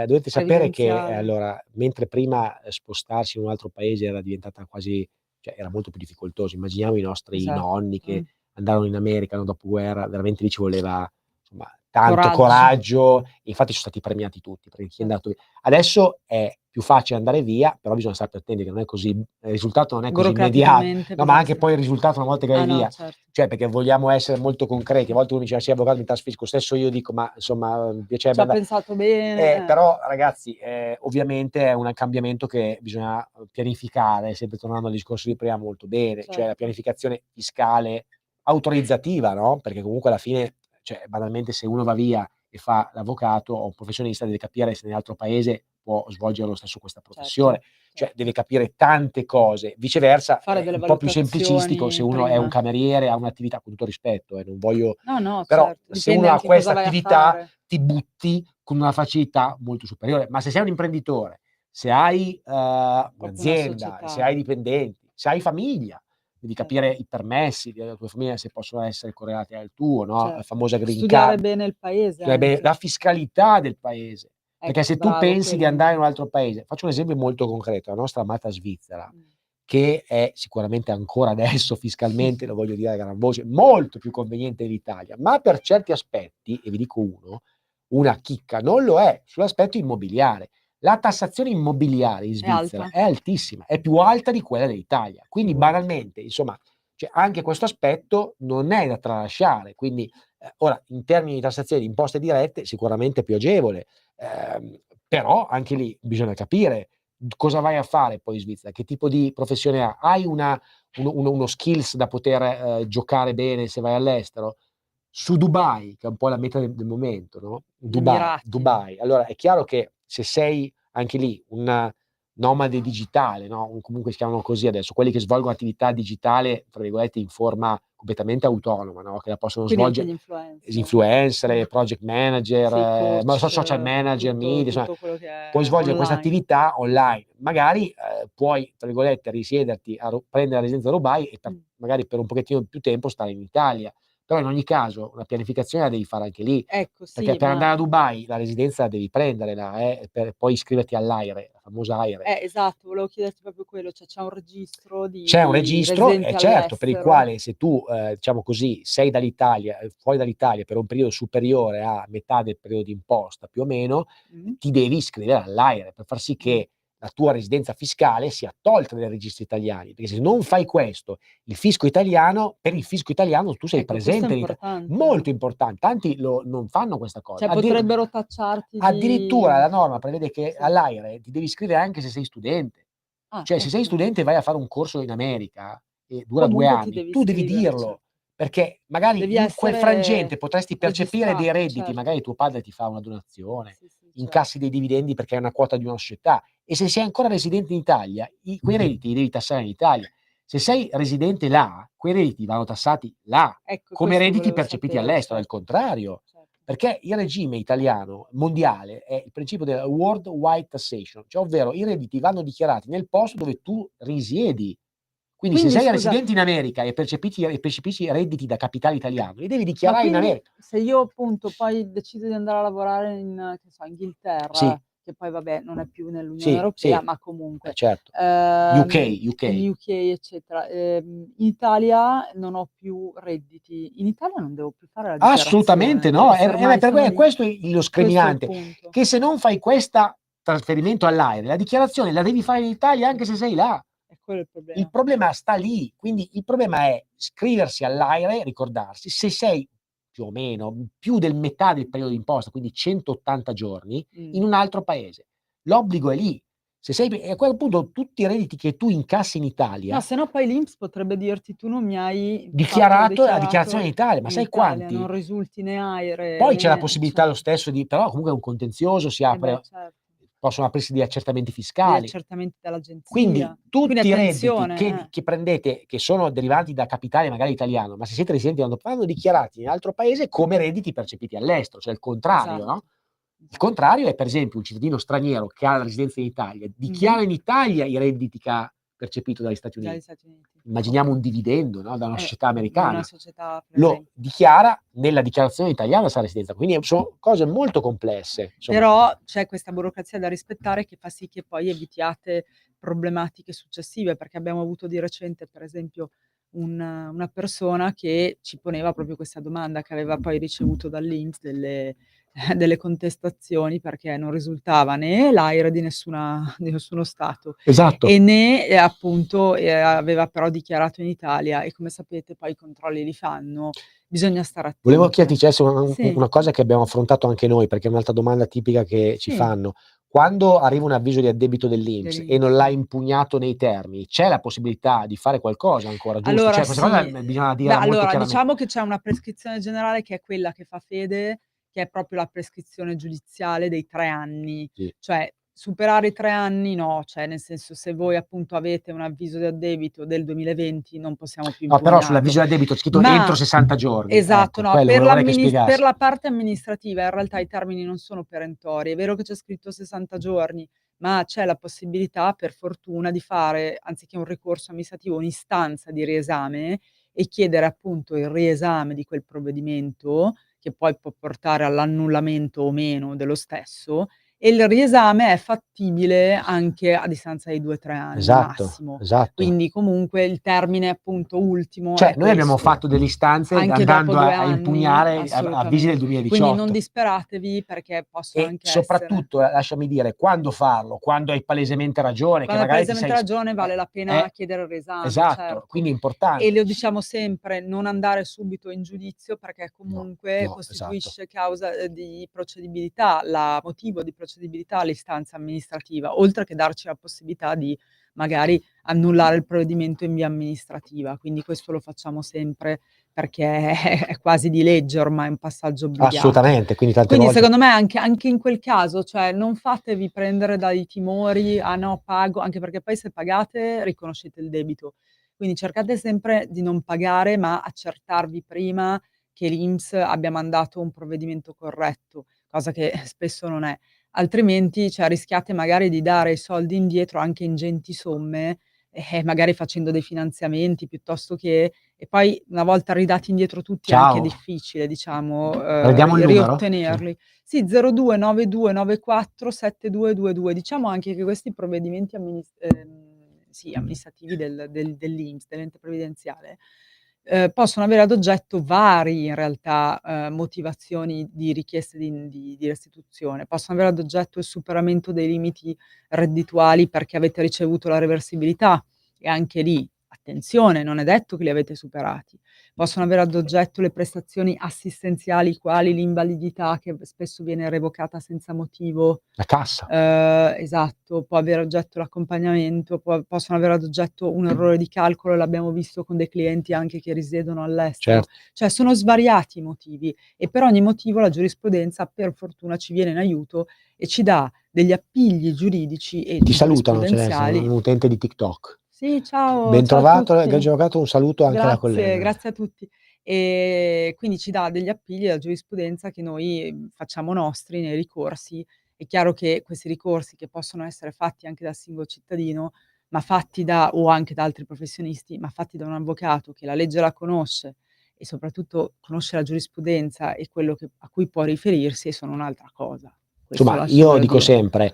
dovete sapere che previdenziale? mentre prima spostarsi in un altro paese era diventata quasi, cioè era molto più difficoltoso. Immaginiamo i nostri Esatto. nonni che andarono in America no, dopoguerra, veramente lì ci voleva insomma, tanto Coraggio. coraggio. Infatti sono stati premiati tutti, perché chi è Certo. andato via. Adesso è più facile andare via, però bisogna stare attenti che non è così, il risultato non è così immediato. Burocraticamente No, ma anche bisogna poi il risultato una volta che vai no, via. certo. Cioè, perché vogliamo essere molto concreti. A volte uno dice, sì, avvocato, mi trasferisco. Stesso io dico, ma insomma, mi Ci piacerebbe ha andare. pensato bene. Però, ragazzi, ovviamente è un cambiamento che bisogna pianificare, sempre tornando al discorso di prima, molto bene. Cioè, la Certo. pianificazione fiscale autorizzativa, no? Perché comunque alla fine, cioè, banalmente, se uno va via e fa l'avvocato o un professionista, deve capire se nell'altro paese può svolgere lo stesso questa professione. Certo, Cioè, certo. deve capire tante cose. Viceversa, Fare è delle un po' più semplicistico se uno è un valutazioni prima. cameriere, ha un'attività, con tutto rispetto, non voglio. No, Però certo, se dipende uno ha anche cosa questa vai a attività, fare. ti butti con una facilità molto superiore. Ma se sei un imprenditore, se hai Proprio una un'azienda, se società. hai dipendenti, se hai famiglia, devi Certo. capire i permessi della tua famiglia se possono essere correlati al tuo, no? La Certo. famosa green Studiare card. bene il paese Studiare bene anche. la fiscalità del paese. Perché Ecco, se tu bravo, pensi di quello andare in un altro paese, faccio un esempio molto concreto, la nostra amata Svizzera, che è sicuramente ancora adesso fiscalmente, lo voglio dire a gran voce, molto più conveniente dell'Italia, ma per certi aspetti, e vi dico una chicca, non lo è sull'aspetto immobiliare. La tassazione immobiliare in È Svizzera alta. è altissima, è più alta di quella dell'Italia. Quindi Figurati. banalmente, insomma, cioè, anche questo aspetto non è da tralasciare. Quindi ora, in termini di tassazione di imposte dirette, sicuramente più agevole, però anche lì bisogna capire cosa vai a fare poi in Svizzera, che tipo di professione ha. Hai uno skills da poter giocare bene se vai all'estero? Su Dubai, che è un po' la meta del momento, no? Emirati. Dubai. Allora è chiaro che se sei anche lì un nomade digitale, no? Comunque si chiamano così adesso, quelli che svolgono attività digitale, tra virgolette, in forma completamente autonoma, no? Che la possono Quindi anche svolgere gli influencer, project manager, sì, coach, social manager, media, insomma, tutto quello che è puoi svolgere questa online. attività online. Magari puoi, tra virgolette, risiederti, prendere la residenza a Dubai e magari per un pochettino più tempo stare in Italia. Però in ogni caso una pianificazione la devi fare anche lì, Ecco, perché sì, per ma andare a Dubai la residenza la devi prendere per poi iscriverti all'AIRE, la famosa AIRE. esatto, volevo chiederti proprio quello, cioè c'è un registro C'è un di registro, residenti certo, per il all'estero. quale se tu, diciamo così, sei dall'Italia, fuori dall'Italia per un periodo superiore a metà del periodo di imposta, più o meno, ti devi iscrivere all'AIRE per far sì che la tua residenza fiscale sia tolta dai registri italiani, perché se non fai questo, per il fisco italiano tu sei Ecco, questo è presente in Italia. importante. Molto importante, tanti non fanno questa cosa. Cioè potrebbero tacciarti Addirittura la di norma prevede che sì. all'AIRE ti devi iscrivere anche se sei studente. Cioè, se sei ottimo. studente e vai a fare un corso in America e dura 2 Comunque ti anni, devi tu devi iscrivere, dirlo, certo. perché magari Devi in quel essere frangente potresti percepire dei registrato, redditi, certo. magari tuo padre ti fa una donazione, Sì, certo. incassi dei dividendi perché hai una quota di una società e se sei ancora residente in Italia, quei redditi li devi tassare in Italia. Se sei residente là, quei redditi vanno tassati là, Ecco, come questo redditi volevo percepiti sapere, all'estero, al certo. contrario. Certo. Perché il regime italiano mondiale è il principio della worldwide taxation, cioè ovvero i redditi vanno dichiarati nel posto dove tu risiedi. Quindi se sei scusa, residente in America e percepisci redditi da capitale italiano, li devi ma dichiarare in quindi America. se io appunto poi decido di andare a lavorare in, che so, Inghilterra, Sì. che poi vabbè non è più nell'Unione Sì, Europea, sì. ma comunque Certo. UK. in UK eccetera, in Italia non ho più redditi. In Italia non devo più fare la Assolutamente dichiarazione, no, perché se ormai per sono me lì. questo è lo Questo è il scriminante, punto. che se non fai questa trasferimento all'AIRE, la dichiarazione la devi fare in Italia anche se sei là. quello è il problema. Il problema sta lì, quindi il problema è iscriversi all'AIRE, ricordarsi, se sei più o meno più del metà del periodo d'imposta, quindi 180 giorni, in un altro paese. L'obbligo è lì. Se sei, e a quel punto tutti i redditi che tu incassi in Italia, No, se no poi l'INPS potrebbe dirti tu non mi hai dichiarato la dichiarazione in Italia, ma in sai Italia, quanti? non risulti né AIRE, Poi c'è la né- possibilità lo stesso di, però comunque è un contenzioso, si apre, beh, certo. possono aprirsi degli accertamenti Gli fiscali. accertamenti dall'agenzia. Quindi tutti i redditi attenzione, che prendete, che sono derivanti da capitale magari italiano, ma se siete residenti vanno dichiarati in altro paese come redditi percepiti all'estero, cioè il contrario, Esatto. no? Il contrario è per esempio un cittadino straniero che ha la residenza in Italia, dichiara in Italia i redditi che ha percepito dagli Stati Uniti. Immaginiamo un dividendo, no? Da una società americana. Una società, per Lo esempio. dichiara nella dichiarazione italiana la sua residenza, quindi sono cose molto complesse. Insomma. Però c'è questa burocrazia da rispettare che fa sì che poi evitiate problematiche successive, perché abbiamo avuto di recente, per esempio, una persona che ci poneva proprio questa domanda, che aveva poi ricevuto dall'INPS delle contestazioni perché non risultava né l'AIRE di nessuno stato Esatto. e né appunto aveva però dichiarato in Italia, e come sapete poi i controlli li fanno, bisogna stare attenti. Volevo chiederti adesso Sì. una cosa che abbiamo affrontato anche noi, perché è un'altra domanda tipica che ci Sì. fanno. Quando arriva un avviso di addebito dell'INPS e non l'ha impugnato nei termini, c'è la possibilità di fare qualcosa ancora, giusto? Allora, Cioè, questa cosa sì. bisogna dirla molto Allora, chiaramente. diciamo che c'è una prescrizione generale che è quella che fa Fede, che è proprio la prescrizione giudiziale dei 3 anni. Sì. Cioè, superare i 3 anni no, cioè nel senso, se voi appunto avete un avviso di addebito del 2020 non possiamo più No, però impugnarlo. sull'avviso di addebito è scritto Ma- entro 60 giorni. Esatto, Ecco, no, quello per vorrei che spiegassi. la parte amministrativa in realtà i termini non sono perentori. È vero che c'è scritto 60 giorni, ma c'è la possibilità, per fortuna, di fare, anziché un ricorso amministrativo, un'istanza di riesame e chiedere appunto il riesame di quel provvedimento, che poi può portare all'annullamento o meno dello stesso, e il riesame è fattibile anche a distanza di 2-3 anni Esatto, massimo. esatto. Quindi comunque il termine appunto ultimo Cioè, è noi abbiamo questo. fatto delle istanze Anche andando dopo 2 a anni, impugnare avvisi assolutamente. del 2018. Quindi non disperatevi, perché possono E anche soprattutto, lasciami dire, quando farlo? Quando hai palesemente ragione, quando che hai magari palesemente ragione vale la pena chiedere il riesame, esatto, certo. quindi è importante. E lo diciamo sempre, non andare subito in giudizio, perché comunque no, costituisce causa di procedibilità, motivo di procedibilità all'istanza amministrativa, oltre che darci la possibilità di magari annullare il provvedimento in via amministrativa. Quindi questo lo facciamo sempre, perché è quasi di legge ormai, un passaggio obbligato. Assolutamente, quindi tante Quindi volte... secondo me anche in quel caso, cioè non fatevi prendere dai timori, "Ah no, pago", anche perché poi se pagate riconoscete il debito. Quindi cercate sempre di non pagare, ma accertarvi prima che l'INPS abbia mandato un provvedimento corretto, cosa che spesso non è. Altrimenti, cioè, rischiate magari di dare i soldi indietro, anche ingenti somme, magari facendo dei finanziamenti piuttosto che, e poi una volta ridati indietro tutti è anche Ciao. difficile, diciamo, Vediamo il numero? riottenerli. Sì, 0292947222. Diciamo anche che questi provvedimenti amministrativi dell'INPS, dell'ente previdenziale, possono avere ad oggetto vari, in realtà, motivazioni di richieste di restituzione. Possono avere ad oggetto il superamento dei limiti reddituali perché avete ricevuto la reversibilità, e anche lì, attenzione, non è detto che li avete superati. Possono avere ad oggetto le prestazioni assistenziali, quali l'invalidità, che spesso viene revocata senza motivo. La cassa. Esatto, può avere oggetto l'accompagnamento, possono avere ad oggetto un errore di calcolo, l'abbiamo visto con dei clienti anche che risiedono all'estero. Certo. Cioè sono svariati i motivi, e per ogni motivo la giurisprudenza per fortuna ci viene in aiuto e ci dà degli appigli giuridici e Ti salutano, giurisprudenziali. un utente di TikTok. Sì, ciao. Ben ciao trovato, a tutti. Egregio Avvocato, un saluto anche alla collega. Grazie a tutti. E quindi ci dà degli appigli alla giurisprudenza che noi facciamo nostri nei ricorsi. È chiaro che questi ricorsi, che possono essere fatti anche dal singolo cittadino, ma fatti o anche da altri professionisti, ma fatti da un avvocato che la legge la conosce e soprattutto conosce la giurisprudenza e quello a cui può riferirsi, sono un'altra cosa. Questo Insomma, lascio io da dico dire. sempre,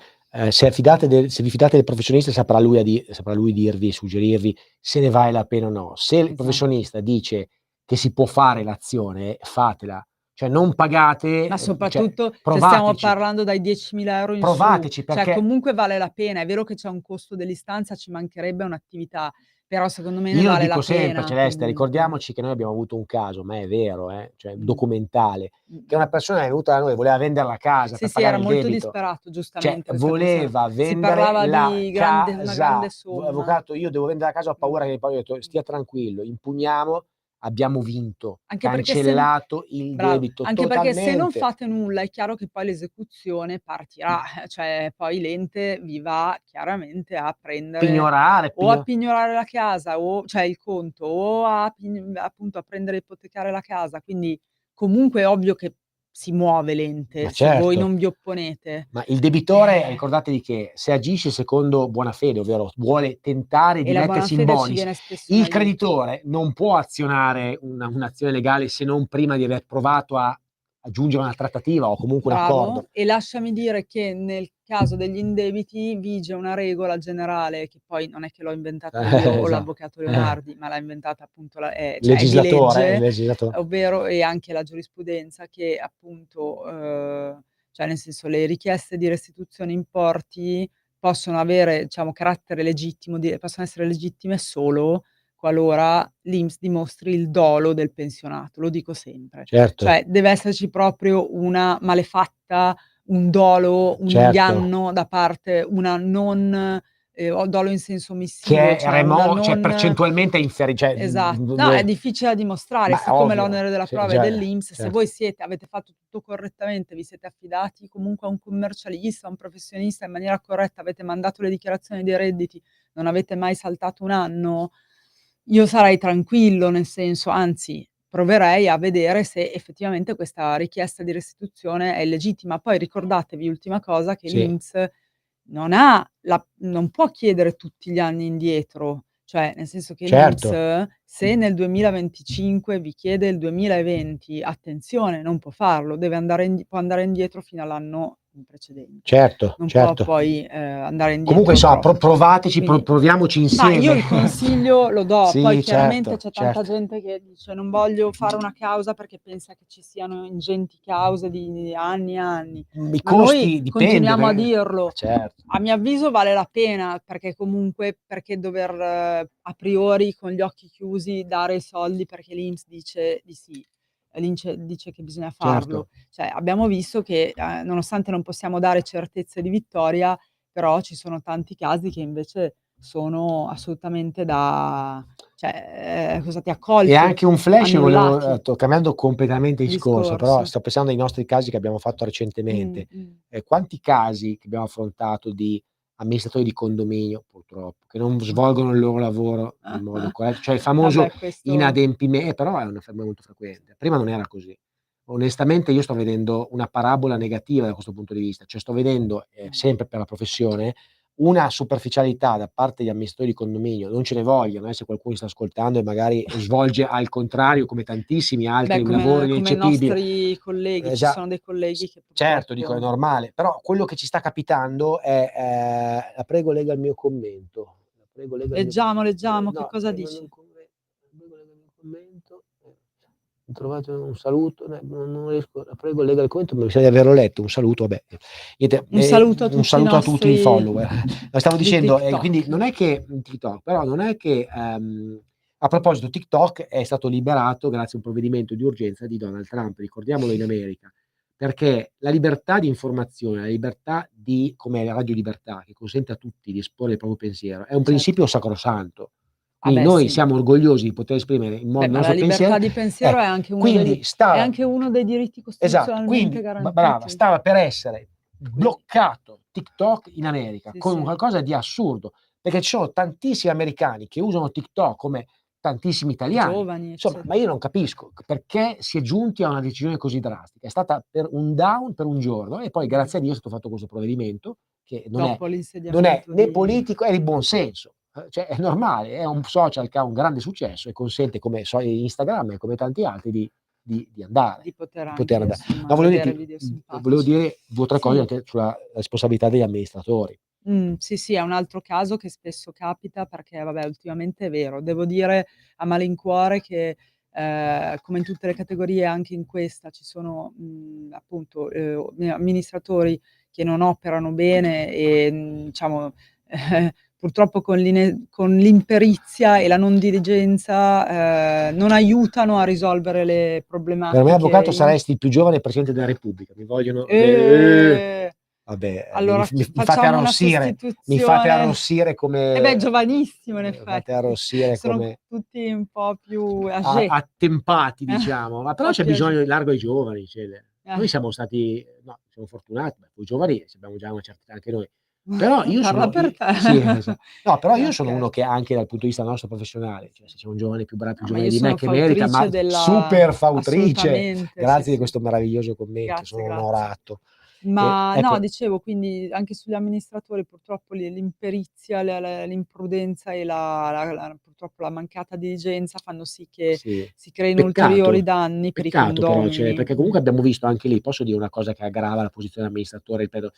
se vi fidate del professionista, saprà lui dirvi, suggerirvi se ne vale la pena o no. Se il Esatto. professionista dice che si può fare l'azione, fatela. cioè non pagate, Ma cioè soprattutto se stiamo provateci, parlando dai 10.000 € in su, provateci cioè perché comunque vale la pena. È vero che c'è un costo dell'istanza, ci mancherebbe un'attività, però secondo me ne io lo vale la dico sempre, pena Celeste, comunque. ricordiamoci che noi abbiamo avuto un caso, ma è vero, cioè Mh. documentale, che Mh-mh. una persona è venuta da noi, voleva vendere la casa Sì, per sì, era pagare il molto debito, disperato, cioè giustamente, questa persona. voleva Si vendere parlava la di una grande casa. somma. Avvocato, io devo vendere la casa, ho paura che poi ho detto stia tranquillo, impugniamo, abbiamo vinto, Anche perché se no cancellato il bravo, debito anche perché se non totalmente. fate nulla è chiaro che poi l'esecuzione partirà, cioè poi l'ente vi va chiaramente a prendere Pignorare, o a pignorare la casa o cioè il conto o a appunto a prendere e ipotecare la casa, quindi comunque è ovvio che si muove ma l'ente se voi certo. non vi opponete. Ma il debitore ricordatevi che se agisce secondo buona fede, ovvero vuole tentare E di la buona mettersi in fede ci bonis, viene spesso in il aiuto. creditore non può azionare un'azione legale se non prima di aver provato a giungere a una trattativa o comunque un accordo. Bravo, e lasciami dire che nel caso degli indebiti vige una regola generale, che poi non è che l'ho inventata io o Esatto. l'avvocato Leonardi, ma l'ha inventata appunto cioè è di Legislatore, il legge, legislatore. ovvero e anche la giurisprudenza che appunto, cioè nel senso le richieste di restituzione importi possono avere, diciamo, carattere legittimo, possono essere legittime solo qualora l'INPS dimostri il dolo del pensionato, lo dico sempre. Certo, Cioè deve esserci proprio una malefatta, un dolo, un certo. inganno da parte una non o dolo in senso omissivo, Che è cioè una cioè non percentualmente cioè no, è difficile da dimostrare, ma è siccome ovvio, l'onere della sì, prova è già, dell'INPS, se certo. voi avete fatto tutto correttamente, vi siete affidati comunque a un commercialista, a un professionista in maniera corretta, avete mandato le dichiarazioni dei redditi, non avete mai saltato un anno, io sarei tranquillo, nel senso, anzi proverei a vedere se effettivamente questa richiesta di restituzione è legittima. Poi ricordatevi, ultima cosa, che Sì, l'INPS non può chiedere tutti gli anni indietro, cioè nel senso che certo, l'INPS se nel 2025 vi chiede il 2020, attenzione, non può farlo, deve andare può andare indietro fino all'anno precedente, certo, non può certo. poi, andare Comunque indietro insomma troppo. provateci, Quindi proviamoci ma io insieme. il consiglio lo do, poi Sì, chiaramente certo, c'è tanta certo. gente che dice: "Non voglio fare una causa perché pensa che ci siano ingenti cause di anni e anni". I Ma noi costi dipende continuiamo a ma dirlo. certo, A mio avviso vale la pena, perché comunque perché dover a priori con gli occhi chiusi dare i soldi perché l'INPS dice di sì, l'INCE dice che bisogna farlo. certo. Cioè abbiamo visto che, nonostante non possiamo dare certezze di vittoria, però ci sono tanti casi che invece sono assolutamente da cioè, sono stati E accolti, anche un flash volevo annullati cambiando completamente il discorso, però discorso. sto pensando ai nostri casi che abbiamo fatto recentemente. Mh. Quanti casi che abbiamo affrontato di amministratori di condominio, purtroppo, che non svolgono il loro lavoro in modo corretto, cioè il famoso Vabbè questo però è una f molto frequente. Prima non era così. Onestamente io sto vedendo una parabola negativa da questo punto di vista, cioè sto vedendo, sempre per la professione, una superficialità da parte degli amministratori di condominio, non ce ne vogliono, se qualcuno sta ascoltando e magari svolge al contrario, come tantissimi beh altri, un lavoro come i ineccepibile. nostri colleghi, ci Esa sono dei colleghi che certo, dico è purtroppo normale, però quello che ci sta capitando è la prego lega il mio commento. La prego lega il mio leggiamo, leggiamo, che no, cosa non è un dici? la prego lega il mio commento. Ho trovato un saluto, non riesco la prego lega il commento, ma mi sa di averlo letto, un saluto, vabbè. Niente, Un saluto a un tutti i saluto a tutti i nostri follower. No, stavo di dicendo, quindi TikTok. non è che TikTok, però non è che, a proposito TikTok è stato liberato grazie a un provvedimento di urgenza di Donald Trump, ricordiamolo in America, perché la libertà di informazione, la libertà di come la radio libertà, che consente a tutti di esporre il proprio pensiero, è un Certo. principio sacrosanto. Ah Quindi beh noi sì. siamo orgogliosi di poter esprimere in modo Beh, il ma la nostro pensiero. libertà di pensiero Ecco, degli quindi è stava anche uno dei diritti esatto, costituzionalmente quindi brava, garantiti. stava per essere Quindi bloccato TikTok in America, sì, con sì, qualcosa di assurdo, perché ci sono tantissimi americani che usano TikTok come tantissimi italiani. giovani, Insomma, ma io non capisco perché si è giunti a una decisione così drastica. È stata per un down per un giorno e poi grazie a Dio è stato fatto questo provvedimento che dopo non è l'insediamento né di politico, è di buon senso. Cioè è normale, è un social che ha un grande successo e consente come Instagram e come tanti altri di andare, di poter di poter anche andare. insomma Ma vedere video volevo simpatici. dire 2 o 3 cose Sì. anche sulla responsabilità degli amministratori. Sì, sì, è un altro caso che spesso capita perché vabbè, ultimamente è vero. Devo dire a malincuore che, come in tutte le categorie anche in questa ci sono appunto amministratori che non operano bene e diciamo purtroppo con l'imperizia e la non diligenza non aiutano a risolvere le problematiche. Per me, avvocato, saresti il più giovane presidente della Repubblica. Mi vogliono... Vabbè, allora mi fate facciamo una arrossire. Mi fate sostituzione. arrossire come... giovanissimo in mi effetti. fate arrossire Sono come... tutti un po' più âgé. attempati, diciamo. Ma però c'è Proprio bisogno di largo ai giovani. Cele. Eh. Noi siamo stati... No, siamo fortunati. Voi giovani abbiamo già una certa età anche noi. Però io Parla sono... per te. Sì, esatto. No, però io sono Ok. uno che anche dal punto di vista nostro professionale, cioè se c'è un giovane più bravo, più No, ma giovane io di me sono che merita, ma fautrice super fautrice. assolutamente, Grazie sì, di sì. questo meraviglioso commento, Grazie, sono grazie. onorato. Ma ecco, no, dicevo, quindi anche sugli amministratori purtroppo l'imperizia, l'imprudenza e purtroppo la mancata diligenza fanno sì che sì. si creino Peccato, ulteriori danni per i peccato però, condomini. perché comunque abbiamo visto anche lì, posso dire una cosa che aggrava la posizione dell'amministratore, ripeto,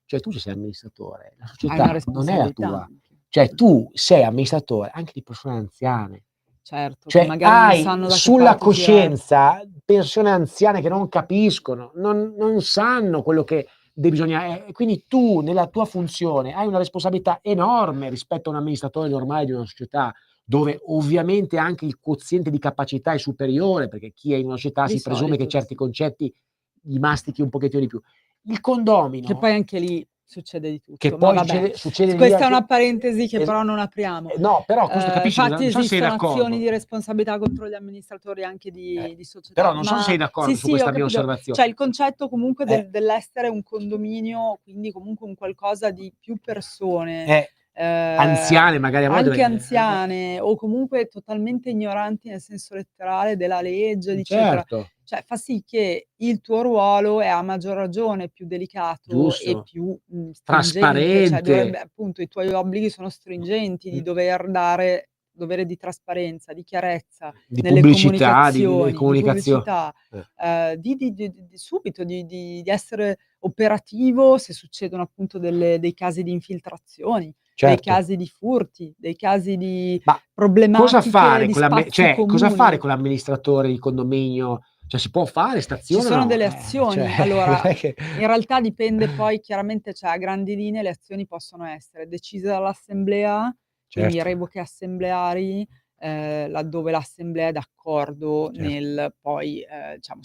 cioè tu sei amministratore, la Hai società una non è la responsabilità tua, anche. cioè tu sei amministratore anche di persone anziane. Certo, che Cioè magari non hai sanno da che sulla parte girare. coscienza persone anziane che non capiscono, non sanno quello che bisogna. Quindi tu nella tua funzione hai una responsabilità enorme rispetto a un amministratore normale di una società, dove ovviamente anche il quoziente di capacità è superiore, perché chi è in una società Di si presume che solito, certi sì. concetti gli mastichi un pochettino di più. Il Che condomino, poi anche lì succede di tutto, che ma poi vabbè. succede lì Questa è anche... una parentesi che es- però non apriamo. no, però questo capisci, Infatti non so se sei esistono azioni d'accordo. di responsabilità contro gli amministratori anche di società. Però non so se sei d'accordo Sì, su sì, ho questa mia capito. osservazione. Cioè il concetto comunque dell'essere un condominio, quindi comunque un qualcosa di più persone, anziane magari a volte, anche anziane o comunque totalmente ignoranti nel senso letterale della legge, eccetera. certo, Cioè fa sì che il tuo ruolo è a maggior ragione più delicato e giusto, più stringente, cioè trasparente, dovrebbe appunto i tuoi obblighi sono stringenti di dover dare dovere di trasparenza, di chiarezza di nelle pubblicità, di comunicazioni, di comunicazione. pubblicità, di subito di essere operativo se succedono appunto dei casi di infiltrazioni, dei Certo. casi di furti, dei casi di Ma problematiche cosa fare di con spazi cosa fare comuni. con l'amministratore di condominio? Cioè si può fare, Ci stazione o sono no? delle azioni. Cioè, Allora, non è che... in realtà dipende poi chiaramente, cioè a grandi linee le azioni possono essere decise dall'assemblea, quindi Certo. revoche assembleari, laddove l'assemblea è d'accordo Certo. nel poi, diciamo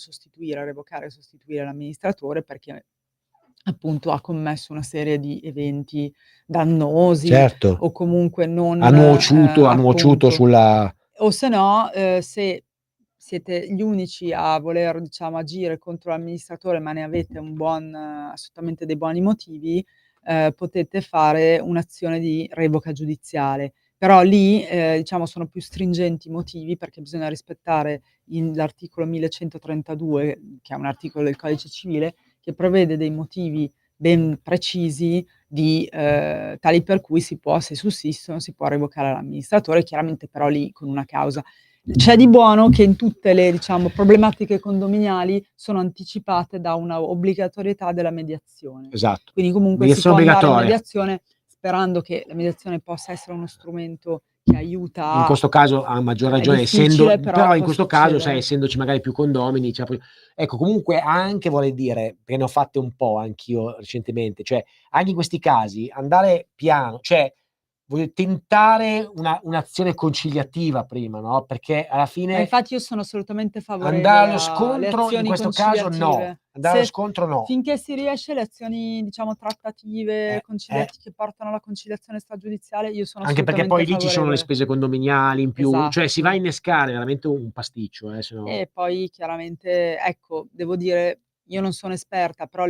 revocare e sostituire l'amministratore perché appunto ha commesso una serie di eventi dannosi Certo. o comunque non Ha nuociuto appunto. sulla... O se no, se siete gli unici a voler, diciamo, agire contro l'amministratore, ma ne avete assolutamente dei buoni motivi, potete fare un'azione di revoca giudiziale. Però lì, diciamo, sono più stringenti i motivi perché bisogna rispettare l'articolo 1132, che è un articolo del Codice Civile, che prevede dei motivi ben precisi tali per cui se sussistono, si può revocare l'amministratore, chiaramente però lì con una causa. C'è di buono che in tutte le, diciamo, problematiche condominiali sono anticipate da una obbligatorietà della mediazione. Esatto. Quindi comunque si può andare in mediazione sperando che la mediazione possa essere uno strumento che aiuta in questo caso a maggior ragione, però in questo caso, sai, essendoci magari più condomini, cioè, ecco, comunque anche vorrei dire, perché ne ho fatte un po' anch'io recentemente, cioè anche in questi casi andare piano, cioè voglio tentare un'azione conciliativa prima, no? Perché alla fine... Ma infatti io sono assolutamente favorevole andare allo alle scontro, in azioni questo caso no. Andare allo scontro no. Finché si riesce, le azioni, diciamo, trattative, che portano alla conciliazione stragiudiziale, io sono anche perché poi lì ci sono le favorevole. spese condominiali in più, Esatto. cioè si va a innescare veramente un pasticcio. Sennò... E poi chiaramente, ecco, devo dire, io non sono esperta, però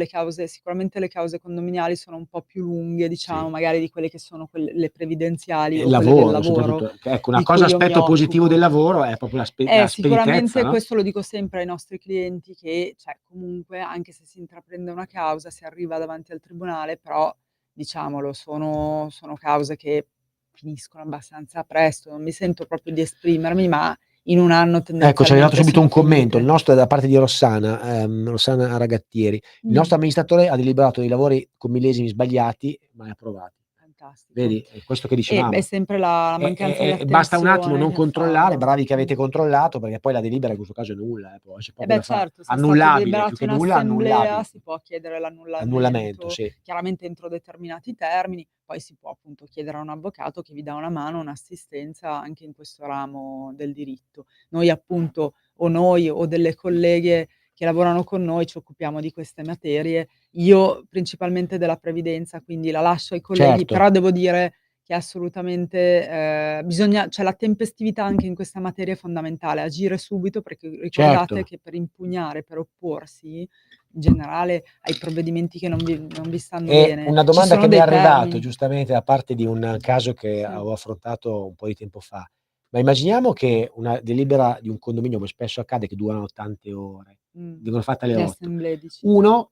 sicuramente le cause condominiali sono un po' più lunghe, diciamo, Sì. magari di quelle che sono le previdenziali o quelle del lavoro. soprattutto. Ecco, una cosa, aspetto positivo del lavoro è proprio la speditezza, sicuramente, no? questo lo dico sempre ai nostri clienti che, cioè, comunque, anche se si intraprende una causa, si arriva davanti al tribunale, però, diciamolo, sono cause che finiscono abbastanza presto. Non mi sento proprio di esprimermi, ma in un anno tendenzialmente ecco, ci è arrivato subito un commento, il finite. nostro è da parte di Rossana Ragattieri. Il nostro amministratore ha deliberato dei lavori con millesimi sbagliati, ma è approvati. fantastico. Vedi, è questo che E dicevamo. è sempre la mancanza di attenzione Basta un attimo non che controllare, fa. bravi che avete controllato, perché poi la delibera in questo caso è nulla, poi c'è E poco da beh, fare. certo, se è stato Annullabile, più deliberato che in nulla, assemblea annullabile. si può chiedere Annullamento, l'annullamento, sì. chiaramente entro determinati termini, poi si può appunto chiedere a un avvocato che vi dà una mano, un'assistenza anche in questo ramo del diritto. Noi appunto, o noi o delle colleghe che lavorano con noi ci occupiamo di queste materie, io principalmente della previdenza, quindi la lascio ai colleghi, Certo. però devo dire che assolutamente cioè la tempestività anche in questa materia è fondamentale, agire subito, perché ricordate Certo. che per impugnare, per opporsi, in generale ai provvedimenti che non vi stanno E bene, una ci domanda sono che mi è dei arrivato termini. giustamente da parte di un caso che Sì. avevo affrontato un po' di tempo fa. Ma immaginiamo che una delibera di un condominio, come spesso accade, che durano tante ore, vengono fatte alle Le 8. assemblee dici. Un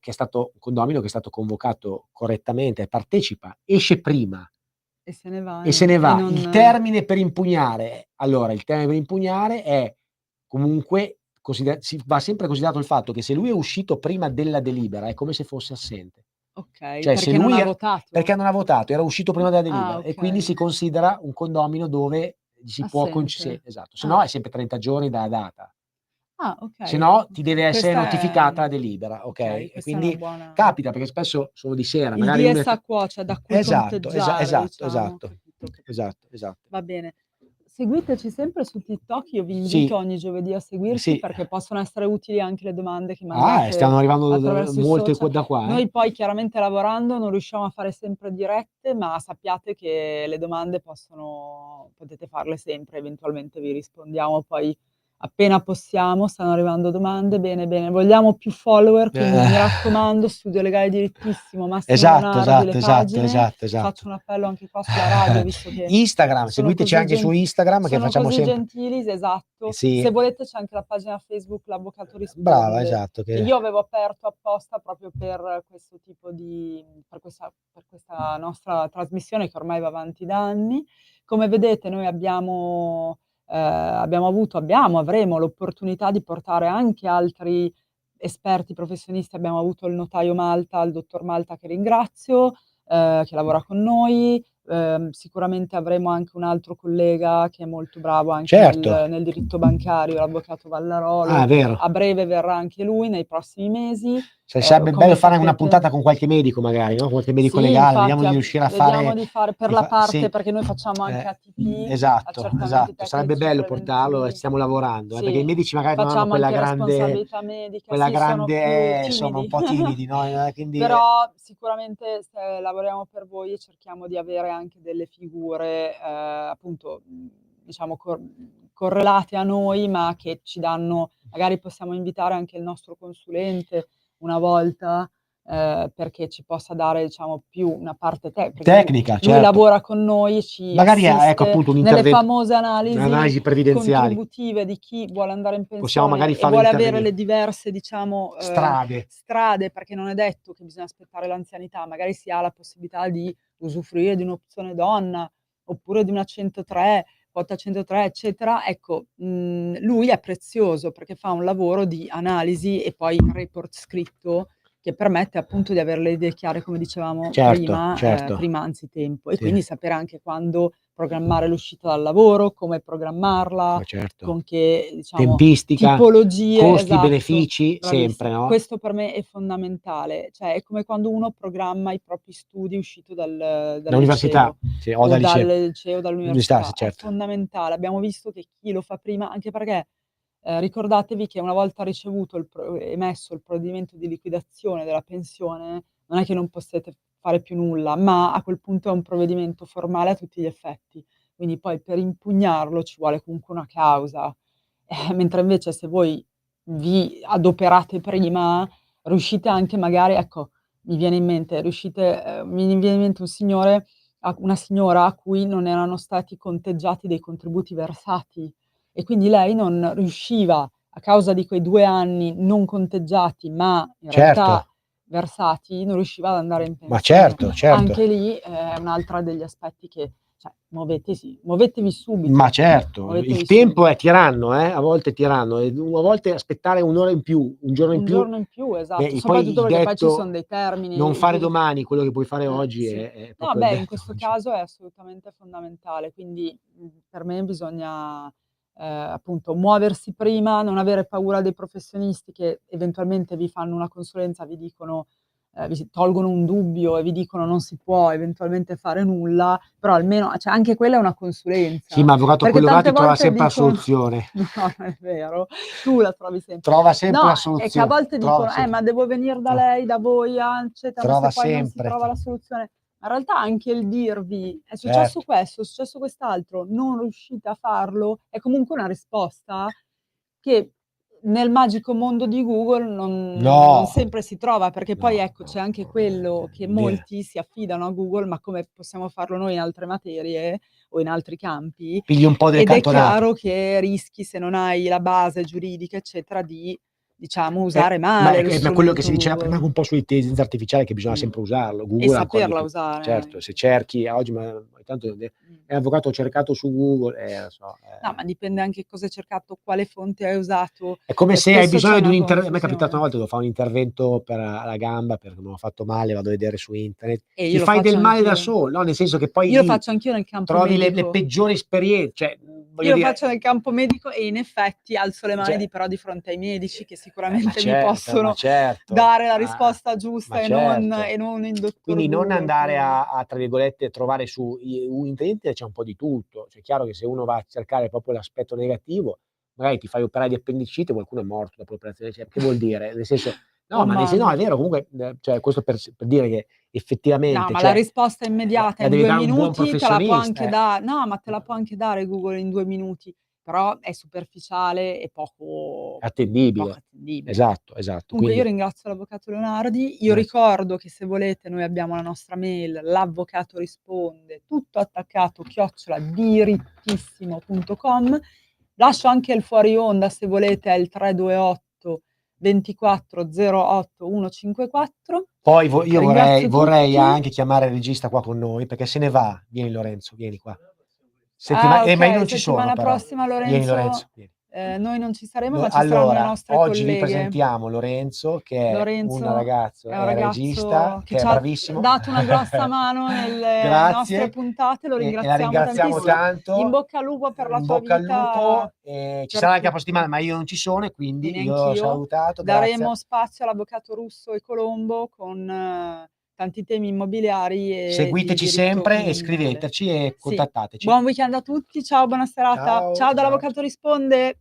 condominio che è stato convocato correttamente, partecipa, esce prima E se ne va e se ne va. non Il termine per impugnare è comunque si va sempre considerato il fatto che se lui è uscito prima della delibera è come se fosse assente. okay, Cioè se perché non lui ha è votato? perché non ha votato, era uscito prima della delibera e quindi Okay. si considera un condomino dove si può sì, Assente. esatto, se no è sempre 30 giorni dalla data. Se Okay. no ti deve essere Questa notificata la è delibera, okay, okay? E questa è una quindi buona capita, perché spesso sono di sera, il magari uno dies è a quo, cioè da cui esatto, conteggiare diciamo. esatto. Capito. Esatto. Va bene. Seguiteci sempre su TikTok, io vi invito Sì, ogni giovedì a seguirci sì. perché possono essere utili anche le domande che Stiamo mandate arrivando attraverso i molte social. da qua, Noi poi chiaramente lavorando non riusciamo a fare sempre dirette, ma sappiate che le domande potete farle sempre, eventualmente vi rispondiamo poi appena possiamo. Stanno arrivando domande, bene, bene. Vogliamo più follower, quindi mi raccomando, Studio Legale Direttissimo, Massimo Leonardi, le pagine. Faccio un appello anche qua sulla radio, visto che Instagram, sono seguiteci così anche su Instagram che sono facciamo così sempre gentili, esatto. sì. Se volete c'è anche la pagina Facebook L'Avvocato Brava, Risponde. esatto, E che io avevo aperto apposta proprio per questo tipo per questa nostra trasmissione che ormai va avanti da anni. Come vedete noi avremo l'opportunità di portare anche altri esperti professionisti. Abbiamo avuto il notaio Malta, il dottor Malta che ringrazio, che lavora con noi. Sicuramente avremo anche un altro collega che è molto bravo anche certo. nel diritto bancario, l'avvocato Vallarolo. Ah, vero. A breve verrà anche lui nei prossimi mesi. Sarebbe Come bello fare una sapete puntata con qualche medico magari, no, qualche medico sì, legale, vediamo infatti di riuscire a vediamo fare di fare per la parte, sì. perché noi facciamo anche ATP, Esatto, accertamenti sarebbe tecnici bello portarlo e preventivi. stiamo lavorando, perché i Sì, medici magari non hanno facciamo quella anche grande responsabilità medica, sì, sono più insomma un timidi. po' timidi, no, quindi Però sicuramente se lavoriamo per voi e cerchiamo di avere anche delle figure, appunto, diciamo correlate a noi, ma che ci danno magari possiamo invitare anche il nostro consulente una volta, perché ci possa dare, diciamo, più una parte perché tecnica, lui certo. lavora con noi, ci Magari ecco assiste appunto un nelle intervento, famose analisi previdenziali. contributive di chi vuole andare in Possiamo magari pensione e farlo vuole avere intervenire. le diverse, diciamo, strade, perché non è detto che bisogna aspettare l'anzianità, magari si ha la possibilità di usufruire di un'opzione donna, oppure di una 103, quota 103, eccetera. Ecco, lui è prezioso perché fa un lavoro di analisi e poi un report scritto che permette appunto di avere le idee chiare, come dicevamo prima, prima anzitempo, e Sì. quindi sapere anche quando programmare l'uscita dal lavoro, come programmarla, certo. con che, diciamo, Tempistica, tipologie, costi, esatto, benefici, bravissimo. sempre, no? Questo per me è fondamentale, cioè è come quando uno programma i propri studi uscito dal Dall'università, liceo sì, o dal dal liceo. liceo, dall'università. Sì, È certo. fondamentale. Abbiamo visto che chi lo fa prima, anche perché ricordatevi che una volta ricevuto emesso il provvedimento di liquidazione della pensione, non è che non possiate fare più nulla, ma a quel punto è un provvedimento formale a tutti gli effetti. Quindi poi per impugnarlo ci vuole comunque una causa, mentre invece se voi vi adoperate prima, riuscite anche magari, ecco, mi viene in mente, mi viene in mente una signora a cui non erano stati conteggiati dei contributi versati e quindi lei non riusciva, a causa di quei 2 anni non conteggiati, ma in realtà versati, non riusciva ad andare in Ma pensione. certo. Anche lì è un'altra degli aspetti che cioè, muovetevi subito. Ma certo, Muovetevi il tempo subito. è tiranno, a volte è tiranno, e a volte aspettare un'ora in più, un giorno in Un più, giorno in più, esatto, poi soprattutto il perché poi ci detto sono dei termini. non fare domani quello che puoi fare oggi Sì. è No, proprio il beh, in detto questo oggi. caso è assolutamente fondamentale, quindi per me bisogna appunto muoversi prima, non avere paura dei professionisti che eventualmente vi fanno una consulenza, vi dicono, vi tolgono un dubbio e vi dicono non si può eventualmente fare nulla, però almeno, cioè anche quella è una consulenza. Sì, ma avvocato Perché quello tante trova volte sempre la dicono, soluzione. no, non è vero, tu la trovi sempre. Trova sempre No, la è che a soluzione. volte Trova dicono, sempre. ma devo venire da lei, da voi, eccetera, ma Trova se poi non si sempre. trova la soluzione. In realtà anche il dirvi è successo Certo. questo, è successo quest'altro, non riuscite a farlo, è comunque una risposta che nel magico mondo di Google non No. sempre si trova, perché poi No, ecco c'è anche quello che Vero. molti si affidano a Google, ma come possiamo farlo noi in altre materie o in altri campi, Pigli un po' delle ed è cantonate. chiaro che rischi, se non hai la base giuridica eccetera, di diciamo usare Ma male lo è quello che si strumento diceva Google. prima un po' sull'intelligenza artificiale, che bisogna sempre usarlo. E Google ancora di saperla più. usare Certo, anche. se cerchi oggi, ma tanto è avvocato cercato su Google, lo so, No, ma dipende anche cosa hai cercato, quale fonte hai usato. è come se hai Spesso c'è bisogno di un una intervento. A me è capitato confusione. una volta, devo fare un intervento per la gamba perché mi ho fatto male, vado a vedere su internet. E Ti io lo fai del faccio male da anch'io. solo, no? Nel senso che poi Io lo lì faccio anch'io nel campo trovi le medico. peggiori esperienze, cioè, voglio Io lo dire, faccio nel campo medico e in effetti alzo le mani cioè, però di fronte ai medici che ma sicuramente mi ma possono certo, dare la risposta giusta ma certo. e non il dottor Quindi non Google, andare quindi. tra virgolette, trovare su internet, c'è un po' di tutto. Cioè, è chiaro che se uno va a cercare proprio l'aspetto negativo, magari ti fai operare di appendicite, qualcuno è morto dopo l'operazione. Cioè, che vuol dire? Nel senso, no, Oh ma no, mamma. è vero, comunque, cioè, questo per dire che No, effettivamente, ma la cioè, risposta immediata la in devi 2 dare un buon minuti te la può anche professionista. no, ma te la può anche dare Google in 2 minuti, però è superficiale e poco Attendibile. attendibile. Esatto. Comunque io Quindi ringrazio l'avvocato Leonardi, io grazie. ricordo che se volete noi abbiamo la nostra mail, l'avvocato risponde, tutto attaccato, @dirittissimo.com. Lascio anche il fuori onda se volete, è il 328 24 08 154. Poi io Ringrazio vorrei tutti. anche chiamare il regista qua con noi, perché se ne va. Vieni Lorenzo, vieni qua. Ah, Ma io okay, non ci sono settimana però. prossima Vieni Lorenzo, Lorenzo, vieni. noi non ci saremo, ma ci saranno le Allora, nostre oggi vi colleghe. presentiamo Lorenzo, che è un Lorenzo ragazzo, è un è regista, ragazzo che che è ci ha bravissimo. dato una grossa mano nelle nostre Grazie, puntate, lo e la ringraziamo ringraziamo tantissimo. In tanto. bocca al lupo per la In tua bocca al vita, lupo, ci per sarà anche la tutto. prossima settimana, ma io non ci sono, e E quindi io l'ho neanch'io. salutato, grazie. Daremo spazio all'avvocato Russo e Colombo con tanti temi immobiliari e di Seguiteci diritto sempre e condominiale. scriveteci e Sì. contattateci. Buon weekend a tutti, ciao, buona serata. Ciao, Ciao ciao. dall'avvocato risponde.